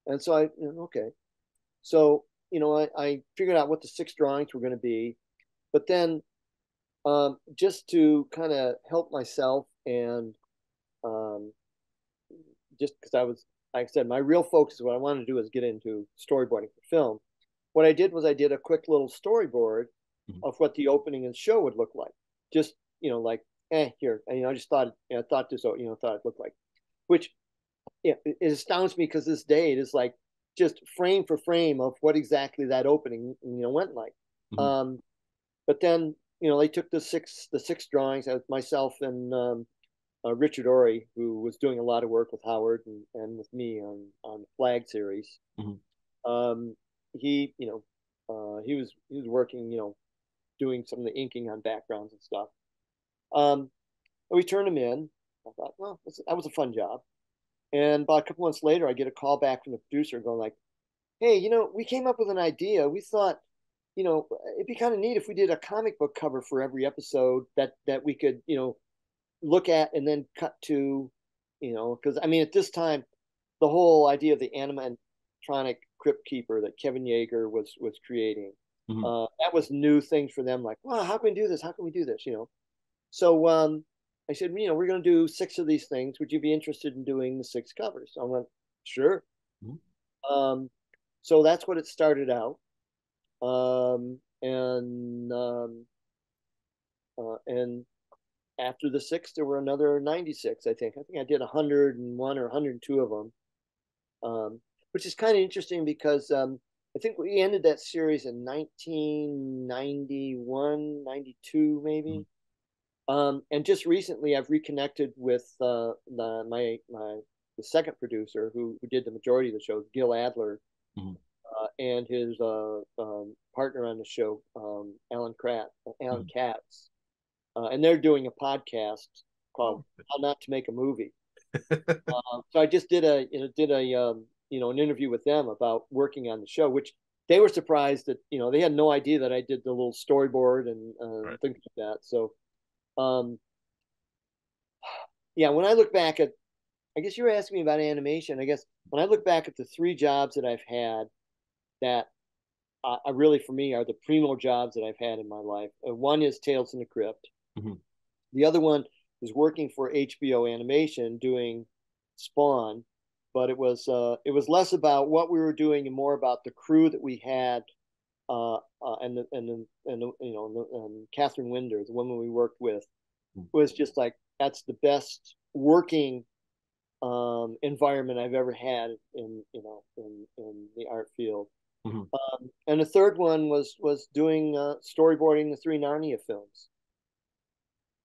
And so you know, okay, so, you know, I figured out what the 6 drawings were going to be, but then just to kind of help myself, and just because I was, like I said, my real focus, what I wanted to do is get into storyboarding for film. What I did was I did a quick little storyboard, mm-hmm. of what the opening of the show would look like. Just, you know, like, here, and, you know, I just thought, you know, thought it looked like, which, yeah, it astounds me, because this day it is like just frame for frame of what exactly that opening, you know, went like. Mm-hmm. But then, you know, they took the six drawings, myself and Richard Ory, who was doing a lot of work with Howard and with me on the Flag series. Mm-hmm. He, you know, he was working, you know, doing some of the inking on backgrounds and stuff. We turned him in. I thought, well, that was a fun job. And about a couple months later, I get a call back from the producer going like, "Hey, you know, we came up with an idea. We thought, you know, it'd be kind of neat if we did a comic book cover for every episode that we could, you know, look at and then cut to, you know," because I mean, at this time, the whole idea of the animatronic Crypt Keeper that Kevin Yeager was creating, mm-hmm. That was new things for them. Like, well, how can we do this? How can we do this? You know, so I said, you know, we're going to do 6 of these things. Would you be interested in doing the 6 covers? So I went, sure. Mm-hmm. So that's what it started out, and after the 6, there were another 96. I think I did 101 or 102 of them. Which is kind of interesting because I think we ended that series in 1991, 92, maybe. Mm-hmm. And just recently, I've reconnected with my the second producer who did the majority of the shows, Gil Adler, and his partner on the show, Alan Katz, and they're doing a podcast called "How Not to Make a Movie." So I just did an interview with them about working on the show, which they were surprised that they had no idea that I did the little storyboard and things like that. So, yeah, when I look back at, I guess you were asking me about animation. I guess when I look back at the 3 jobs that I've had that really, for me, are the primo jobs that I've had in my life. One is Tales from the Crypt. The other one is working for HBO Animation doing Spawn, but it was less about what we were doing and more about the crew that we had, and Catherine Winder, the woman we worked with, was just like, that's the best working environment I've ever had in the art field. And the third one was doing storyboarding the 3 Narnia films.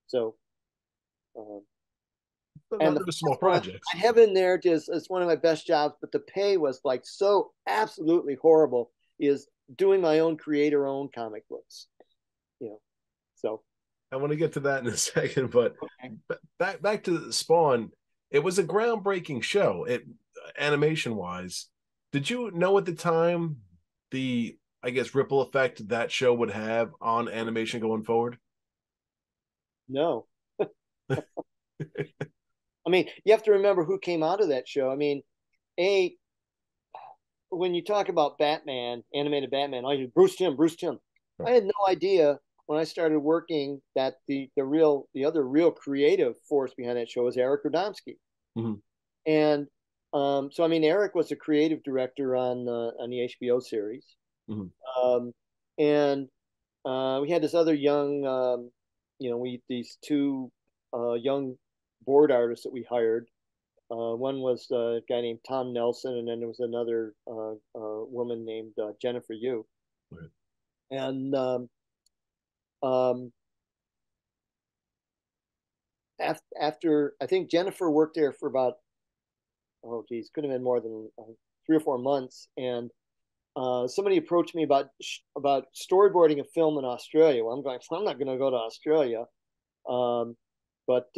So, and the small projects I have in there just as one of my best jobs, but the pay was like so absolutely horrible, is doing my own creator-owned comic books. So I want to get to that in a second, but back to Spawn. It was a groundbreaking show, animation wise. Did you know at the time the, I guess, ripple effect that show would have on animation going forward? No. I mean, you have to remember who came out of that show. I mean, when you talk about Batman, animated Batman, I hear Bruce Timm. Right. I had no idea when I started working that the other real creative force behind that show was Eric Radomski. And so I mean, Eric was a creative director on the HBO series. And we had this other young, these 2 young board artists that we hired. One was a guy named Tom Nelson, and then there was another woman named Jennifer Yu. Right. And after, I think Jennifer worked there for about, could have been more than 3 or 4 months, and somebody approached me about storyboarding a film in Australia. Well, I'm going, I'm not going to go to Australia, but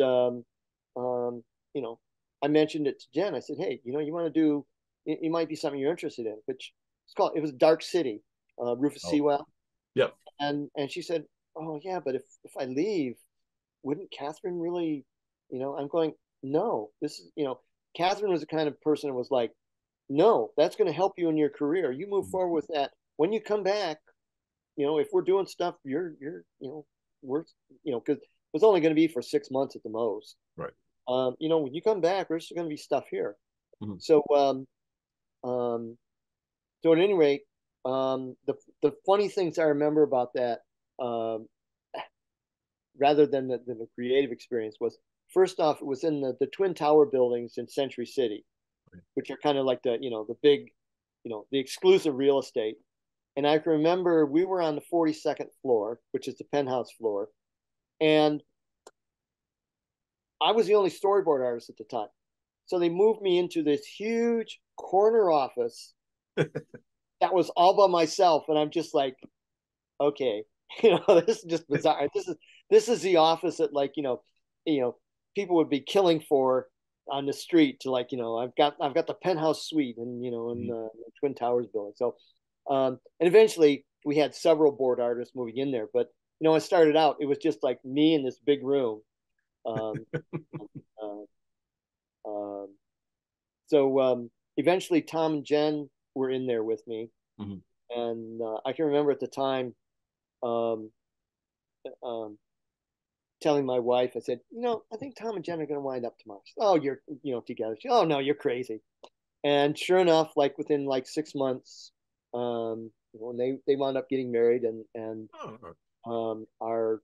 I mentioned it to Jen. I said, hey, you want to do, it might be something you're interested in, which it was Dark City, Rufus Sewell. Yep. And she said, oh yeah, but if I leave, wouldn't Catherine really, I'm going, no, this is, Catherine was the kind of person that was like, no, that's going to help you in your career. You move forward with that. When you come back, if we're doing stuff, we're, because it was only going to be for 6 months at the most. Right. When you come back, there's going to be stuff here. So, so at any rate, the funny things I remember about that, rather than the creative experience, was, first off, it was in the Twin Tower buildings in Century City, which are kind of like the big, the exclusive real estate. And I can remember we were on the 42nd floor, which is the penthouse floor, and I was the only storyboard artist at the time. So they moved me into this huge corner office that was all by myself, and I'm just like, okay, this is just bizarre. This is the office that, like, people would be killing for on the street to, like, I've got the penthouse suite and in the Twin Towers building. So and eventually we had several board artists moving in there, but I started out, it was just like me in this big room. So eventually Tom and Jen were in there with me. And I can remember at the time telling my wife, I said, I think Tom and Jen are going to wind up tomorrow. Said, oh, you're, together. She, oh no, you're crazy. And sure enough, like within like 6 months, they wound up getting married and are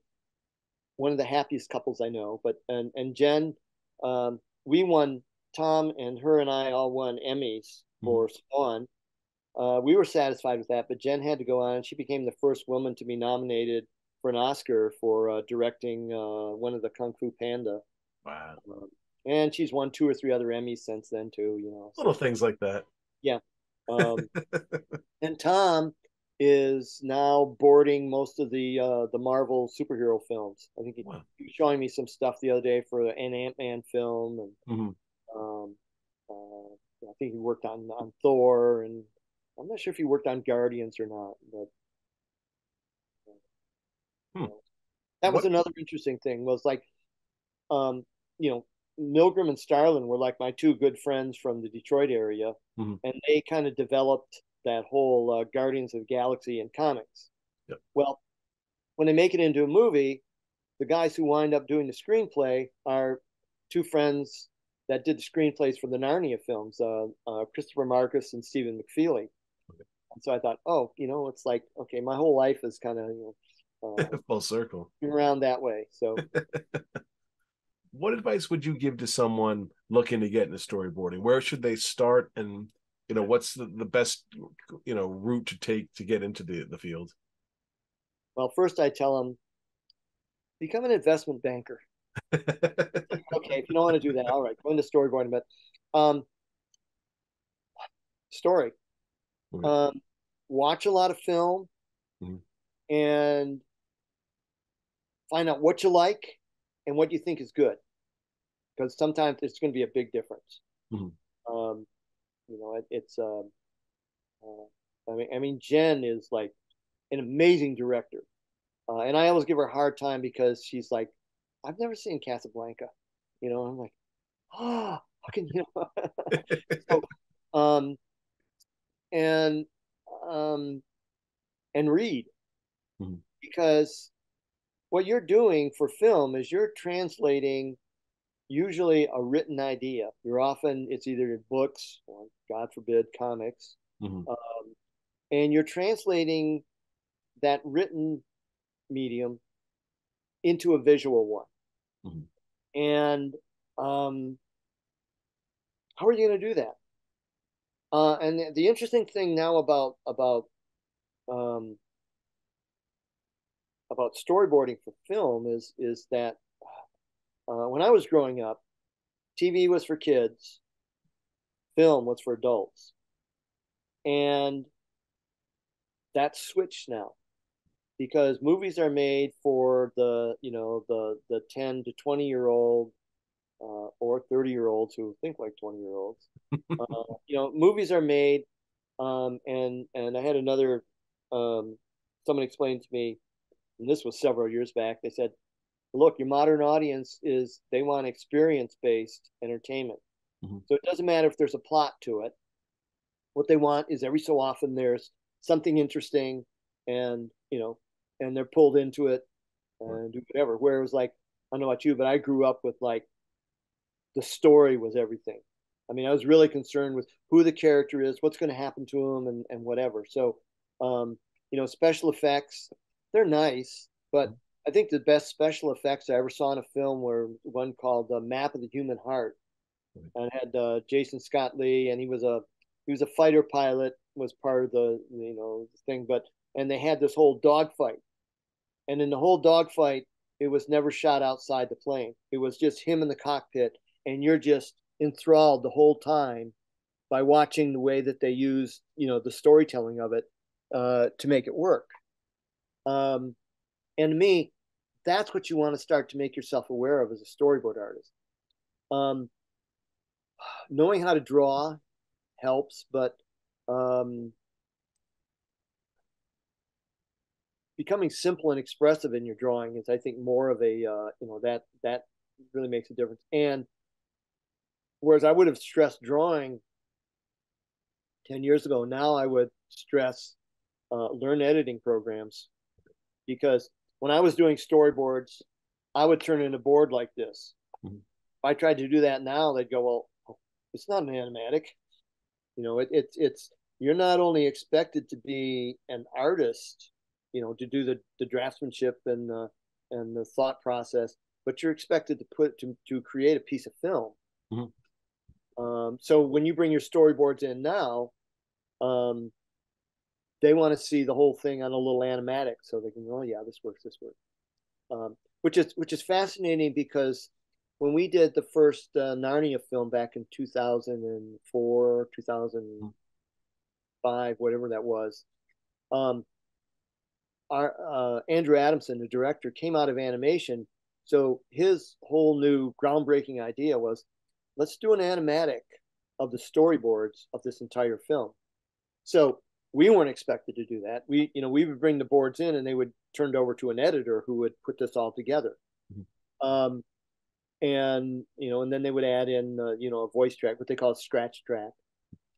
one of the happiest couples I know. But and Jen, we won, Tom and her and I all won Emmys for Spawn. We were satisfied with that, but Jen had to go on, and she became the first woman to be nominated for an Oscar for directing one of the Kung Fu Panda. Wow. And she's won 2 or 3 other Emmys since then too, you know. Little things like that. Yeah. And Tom is now boarding most of the Marvel superhero films. I think he was showing me some stuff the other day for an Ant-Man film, and I think he worked on Thor, and I'm not sure if he worked on Guardians or not, but that was another interesting thing. Was like, you know, Milgram and Starlin were like my 2 good friends from the Detroit area, and they kind of developed that whole Guardians of the Galaxy in comics. Yep. Well, when they make it into a movie, the guys who wind up doing the screenplay are 2 friends that did the screenplays for the Narnia films, Christopher Marcus and Stephen McFeely. Okay. And so I thought, oh, you know, it's like, okay, my whole life is kind of, you know, full circle around that way. So what advice would you give to someone looking to get into storyboarding? Where should they start, and you know, what's the best, you know, route to take to get into the field? Well, first I tell them, become an investment banker. Okay, if you don't want to do that, all right, go into storyboarding. But story, watch a lot of film, and find out what you like and what you think is good, because sometimes it's going to be a big difference. You know, it's I mean, Jen is like an amazing director, and I always give her a hard time because she's like, I've never seen Casablanca, you know. I'm like, oh, how can you know? So, and read, because what you're doing for film is you're translating usually a written idea. You're often, it's either in books or, God forbid, comics, and you're translating that written medium into a visual one. And how are you going to do that? And the interesting thing now about storyboarding for film is that when I was growing up, TV was for kids, film was for adults, and that's switched now, because movies are made for the, you know, the 10 to 20-year-old or 30-year-olds who think like 20-year-olds. You know, movies are made, and I had another someone explained to me, and this was several years back. They said, look, your modern audience they want experience-based entertainment. So it doesn't matter if there's a plot to it. What they want is every so often there's something interesting, and, you know, and they're pulled into it and do whatever. Whereas, like, I don't know about you, but I grew up with, like, the story was everything. I mean, I was really concerned with who the character is, what's going to happen to him, and whatever. So, you know, special effects, they're nice, but I think the best special effects I ever saw in a film were one called The Map of the Human Heart, and it had Jason Scott Lee, and he was a fighter pilot, was part of the, you know, thing, and they had this whole dogfight, and in the whole dogfight, it was never shot outside the plane. It was just him in the cockpit, and you're just enthralled the whole time by watching the way that they use, you know, the storytelling of it to make it work. And to me, that's what you want to start to make yourself aware of as a storyboard artist. Knowing how to draw helps, but becoming simple and expressive in your drawing is, I think, more of a, you know, that really makes a difference. And whereas I would have stressed drawing 10 years ago, now I would stress learn editing programs, because when I was doing storyboards, I would turn in a board like this. If I tried to do that now, they'd go, well, it's not an animatic. You know, it's you're not only expected to be an artist, you know, to do the draftsmanship and the thought process, but you're expected to create a piece of film. So when you bring your storyboards in now, they want to see the whole thing on a little animatic, so they can go, oh yeah, this works, which is fascinating, because when we did the first Narnia film back in 2004, 2005, whatever that was, our Andrew Adamson, the director, came out of animation. So his whole new groundbreaking idea was, let's do an animatic of the storyboards of this entire film. So we weren't expected to do that. We would bring the boards in and they would turn it over to an editor who would put this all together. Mm-hmm. And then they would add in a voice track, what they call a scratch track.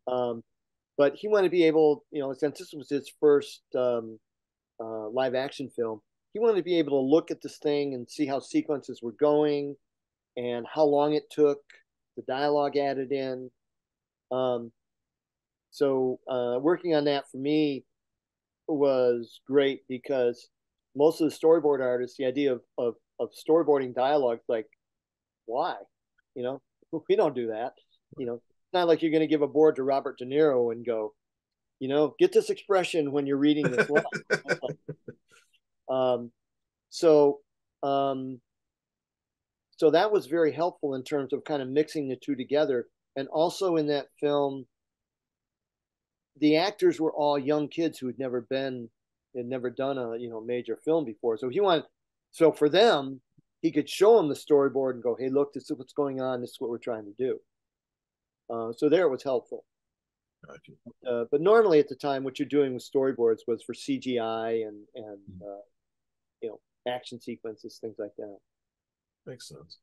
But he wanted to be able, since this was his first live action film, he wanted to be able to look at this thing and see how sequences were going and how long it took, the dialogue added in. So working on that for me was great, because most of the storyboard artists, the idea of storyboarding dialogue, like, why? We don't do that. It's not like you're going to give a board to Robert De Niro and go, get this expression when you're reading this line. So that was very helpful in terms of kind of mixing the two together. And also in that film, the actors were all young kids who had never done a major film before. So for them, he could show them the storyboard and go, hey, look, this is what's going on. This is what we're trying to do. So there it was helpful. Gotcha. But normally at the time, what you're doing with storyboards was for CGI and action sequences, things like that. Makes sense.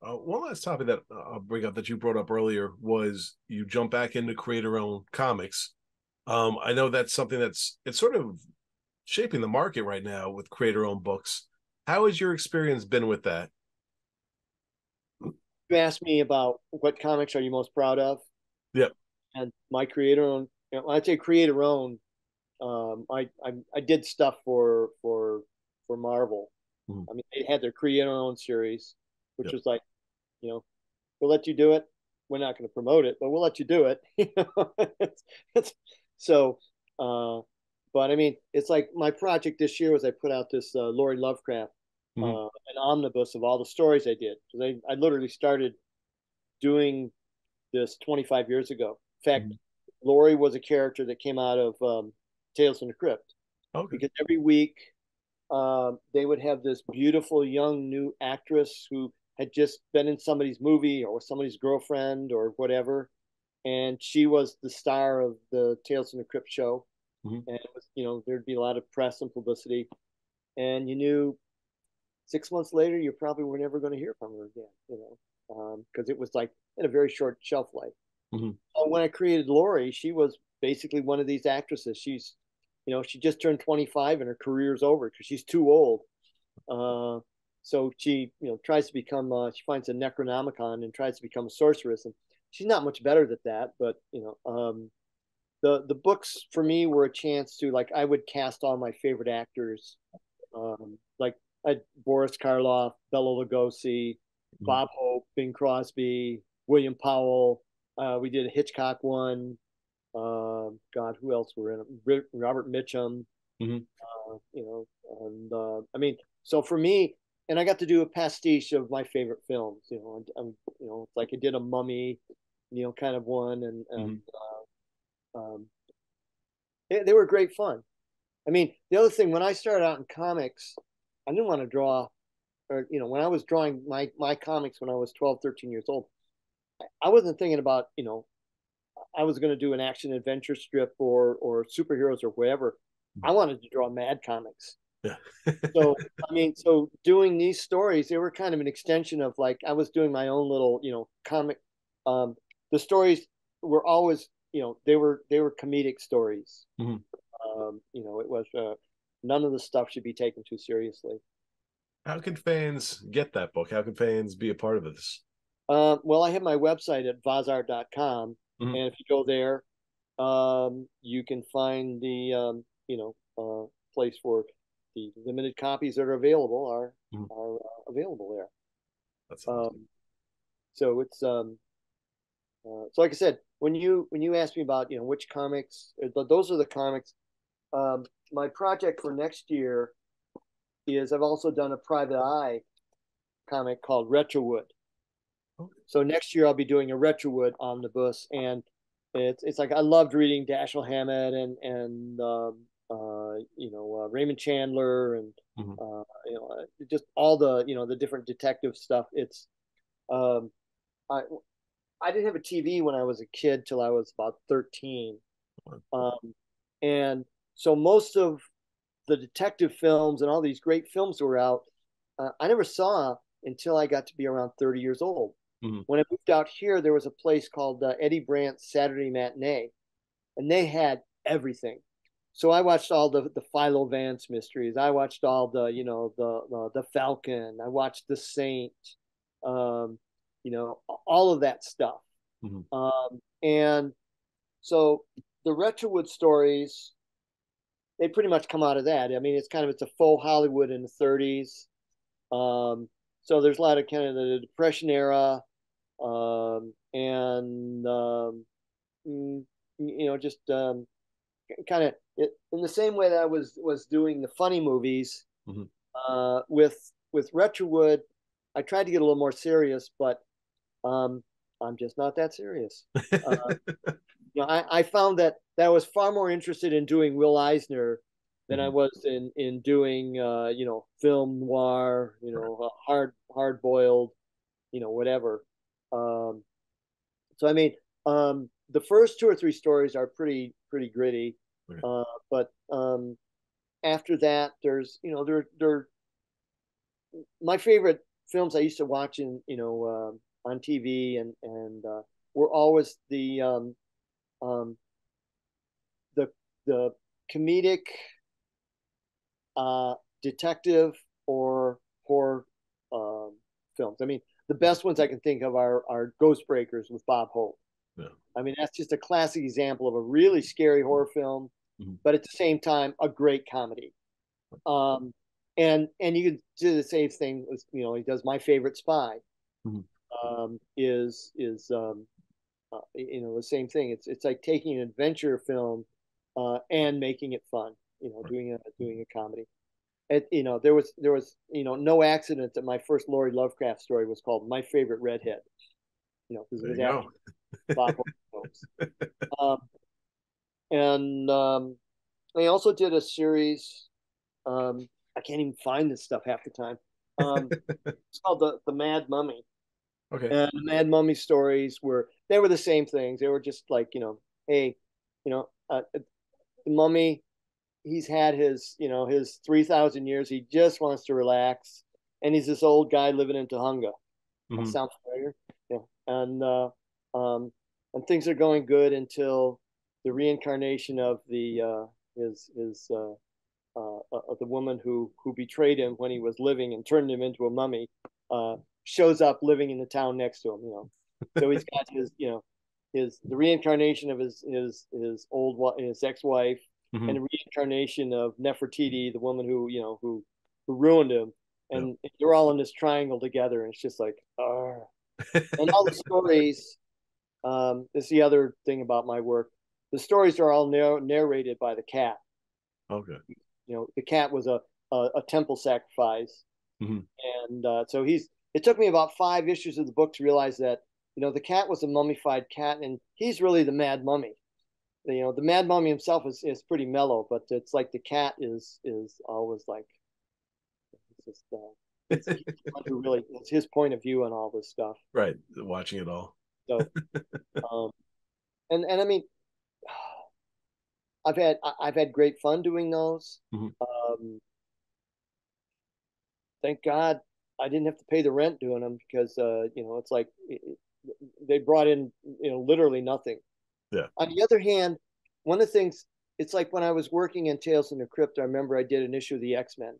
One last topic that I'll bring up that you brought up earlier was you jump back into creator-owned comics. I know that's something it's sort of shaping the market right now with creator-owned books. How has your experience been with that? You asked me about what comics are you most proud of? Yep. And my creator-owned, when I say creator-owned, I did stuff for Marvel. Mm-hmm. I mean, they had their creator-owned series, which was like, we'll let you do it. We're not going to promote it, but we'll let you do it. So, but I mean, it's like my project this year was I put out this Lori Lovecraft, an omnibus of all the stories I did. Because I literally started doing this 25 years ago. In fact, Lori was a character that came out of Tales from the Crypt. Okay. Because every week they would have this beautiful young new actress who had just been in somebody's movie or somebody's girlfriend or whatever. And she was the star of the Tales from the Crypt show. Mm-hmm. And it was, there'd be a lot of press and publicity. And you knew 6 months later, you probably were never going to hear from her again, because it was like in a very short shelf life. Mm-hmm. So when I created Lori, she was basically one of these actresses. She's, she just turned 25 and her career's over because she's too old. So she, tries to become, she finds a Necronomicon and tries to become a sorceress. And she's not much better at that, but, the books for me were a chance to, like, I would cast all my favorite actors, like Boris Karloff, Bela Lugosi, Bob Hope, Bing Crosby, William Powell. We did a Hitchcock one. God, who else were in it? Robert Mitchum. I mean, so for me, and I got to do a pastiche of my favorite films. It's like I did a Mummy, kind of one, and they were great fun. I mean, the other thing, when I started out in comics, I didn't want to draw, or when I was drawing my comics when I was 12, 13 years old, I wasn't thinking about, I was going to do an action adventure strip or superheroes or whatever. I wanted to draw Mad comics. Yeah. So so doing these stories, they were kind of an extension of, like, I was doing my own little, comic. The stories were always, they were comedic stories. Mm-hmm. It was none of the stuff should be taken too seriously. How can fans get that book? How can fans be a part of this? Well, I have my website at vosart.com, and if you go there, you can find the place for the limited copies that are available are available there. That's awesome. So it's so like I said, when you asked me about which comics, those are the comics. My project for next year is I've also done a private eye comic called Retrowood. So next year I'll be doing a Retrowood omnibus, and it's like I loved reading Dashiell Hammett and Raymond Chandler and just all the the different detective stuff. It's um, I I didn't have a TV when I was a kid till I was about 13, and so most of the detective films and all these great films that were out, I never saw until I got to be around 30 years old. When I moved out here, there was a place called Eddie Brandt's Saturday Matinee, and they had everything. So I watched all the Philo Vance mysteries. I watched all the Falcon. I watched The Saint. All of that stuff. And so the Retrowood stories, they pretty much come out of that. I mean, it's a faux Hollywood in the 30s. So there's a lot of kind of the Depression era, just kind of in the same way that I was doing the funny movies. With Retrowood, I tried to get a little more serious, but I'm just not that serious. I found that I was far more interested in doing Will Eisner than I was in doing film noir, hard boiled, whatever. So I mean, the first 2 or 3 stories are pretty gritty, but after that, there's they're my favorite films I used to watch on TV and were always the comedic detective or horror films. I mean, the best ones I can think of are Ghost Breakers with Bob Hope. Yeah. I mean, that's just a classic example of a really scary horror film, but at the same time, a great comedy. And you could do the same thing as he does My Favorite Spy. Is the same thing. It's like taking an adventure film and making it fun. Doing a comedy. There was no accident that my first Laurie Lovecraft story was called My Favorite Redhead. Because it was after Bob Hope. And I also did a series. I can't even find this stuff half the time. It's called the Mad Mummy. Okay. And the Mad Mummy stories were the same things. They were just like hey, the mummy. He's had his 3,000 years. He just wants to relax, and he's this old guy living in Tahunga. That sounds familiar, yeah. And things are going good until the reincarnation of the woman who betrayed him when he was living and turned him into a mummy shows up living in the town next to him. So he's got the reincarnation of his ex-wife. And the reincarnation of Nefertiti, the woman who ruined him, and they're all in this triangle together, and it's just like, and all the stories. This is the other thing about my work. The stories are all narrated by the cat. Okay. The cat was a temple sacrifice, and so it took me about 5 issues of the book to realize that the cat was a mummified cat, and he's really the Mad Mummy. The Mad Mummy himself is pretty mellow, but it's like the cat is always like it's his point of view on all this stuff. Right, watching it all. So, and I mean, I've had great fun doing those. Thank God I didn't have to pay the rent doing them because it's like they brought in literally nothing. Yeah. On the other hand, one of the things, it's like when I was working in Tales from the Crypt, I remember I did an issue of the X-Men,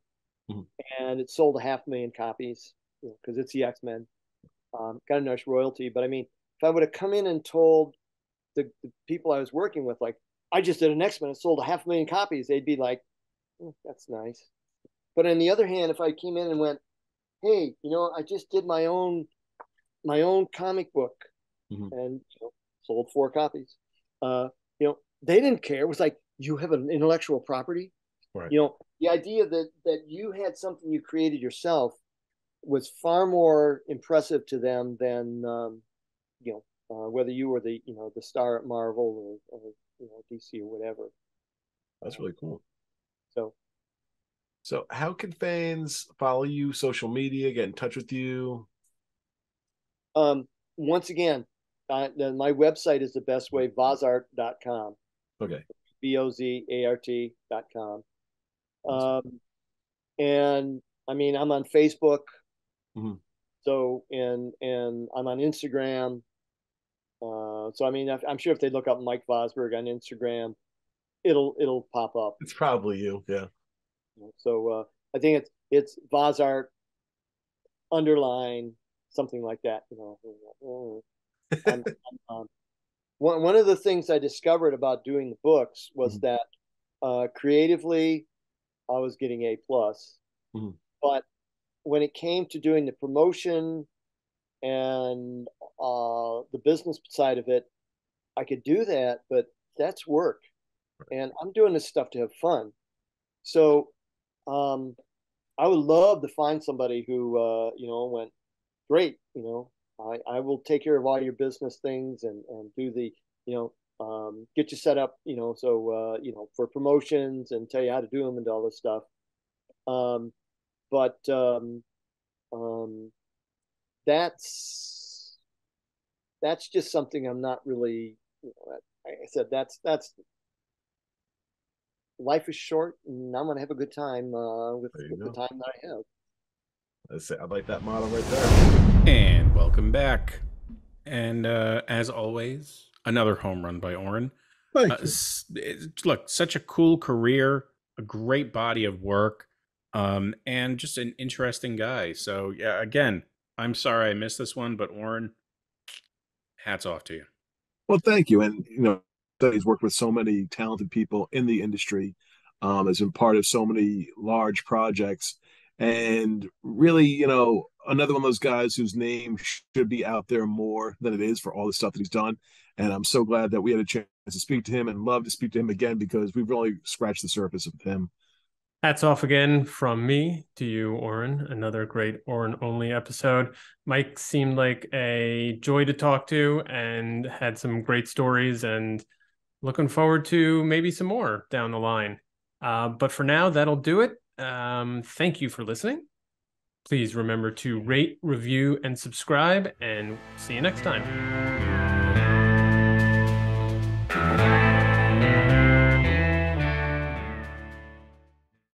and it sold 500,000 copies because it's the X-Men. Got a nice royalty, but I mean, if I would have come in and told the people I was working with, like, I just did an X-Men, it sold 500,000 copies, they'd be like, that's nice. But on the other hand, if I came in and went, hey, I just did my own comic book, and sold 4 copies. They didn't care. It was like, you have an intellectual property. Right. The idea that you had something you created yourself was far more impressive to them than whether you were the the star at Marvel or DC or whatever. That's really cool. So how can fans follow you, social media, get in touch with you? Once again, my website is the best way, vozart.com. Okay. VOZART.com. And I mean, I'm on Facebook. Mm-hmm. So, and I'm on Instagram. So, I mean, I'm sure if they look up Mike Vosburg on Instagram, it'll pop up. It's probably you. Yeah. So, I think it's Vozart underline something like that. One of the things I discovered about doing the books was mm-hmm. that creatively, I was getting A+. Mm-hmm. But when it came to doing the promotion and the business side of it, I could do that, but that's work. Right. And I'm doing this stuff to have fun. So I would love to find somebody who, went, great, I will take care of all your business things and do the, get you set up, so, for promotions and tell you how to do them and all this stuff. But that's just something I'm not really, like I said, that's life is short and I'm going to have a good time with the time that I have. I like that motto right there. And welcome back. And as always, another home run by Oren. Thank you. Look, such a cool career, a great body of work, and just an interesting guy. So yeah, again, I'm sorry I missed this one, but Oren, hats off to you. Well, thank you. And he's worked with so many talented people in the industry, has been part of so many large projects, and really, another one of those guys whose name should be out there more than it is for all the stuff that he's done. And I'm so glad that we had a chance to speak to him, and love to speak to him again, because we've really scratched the surface of him. Hats off again from me to you, Oren. Another great Oren-only episode. Mike seemed like a joy to talk to and had some great stories, and looking forward to maybe some more down the line. But for now, that'll do it. Thank you for listening. Please remember to rate, review, and subscribe, and see you next time.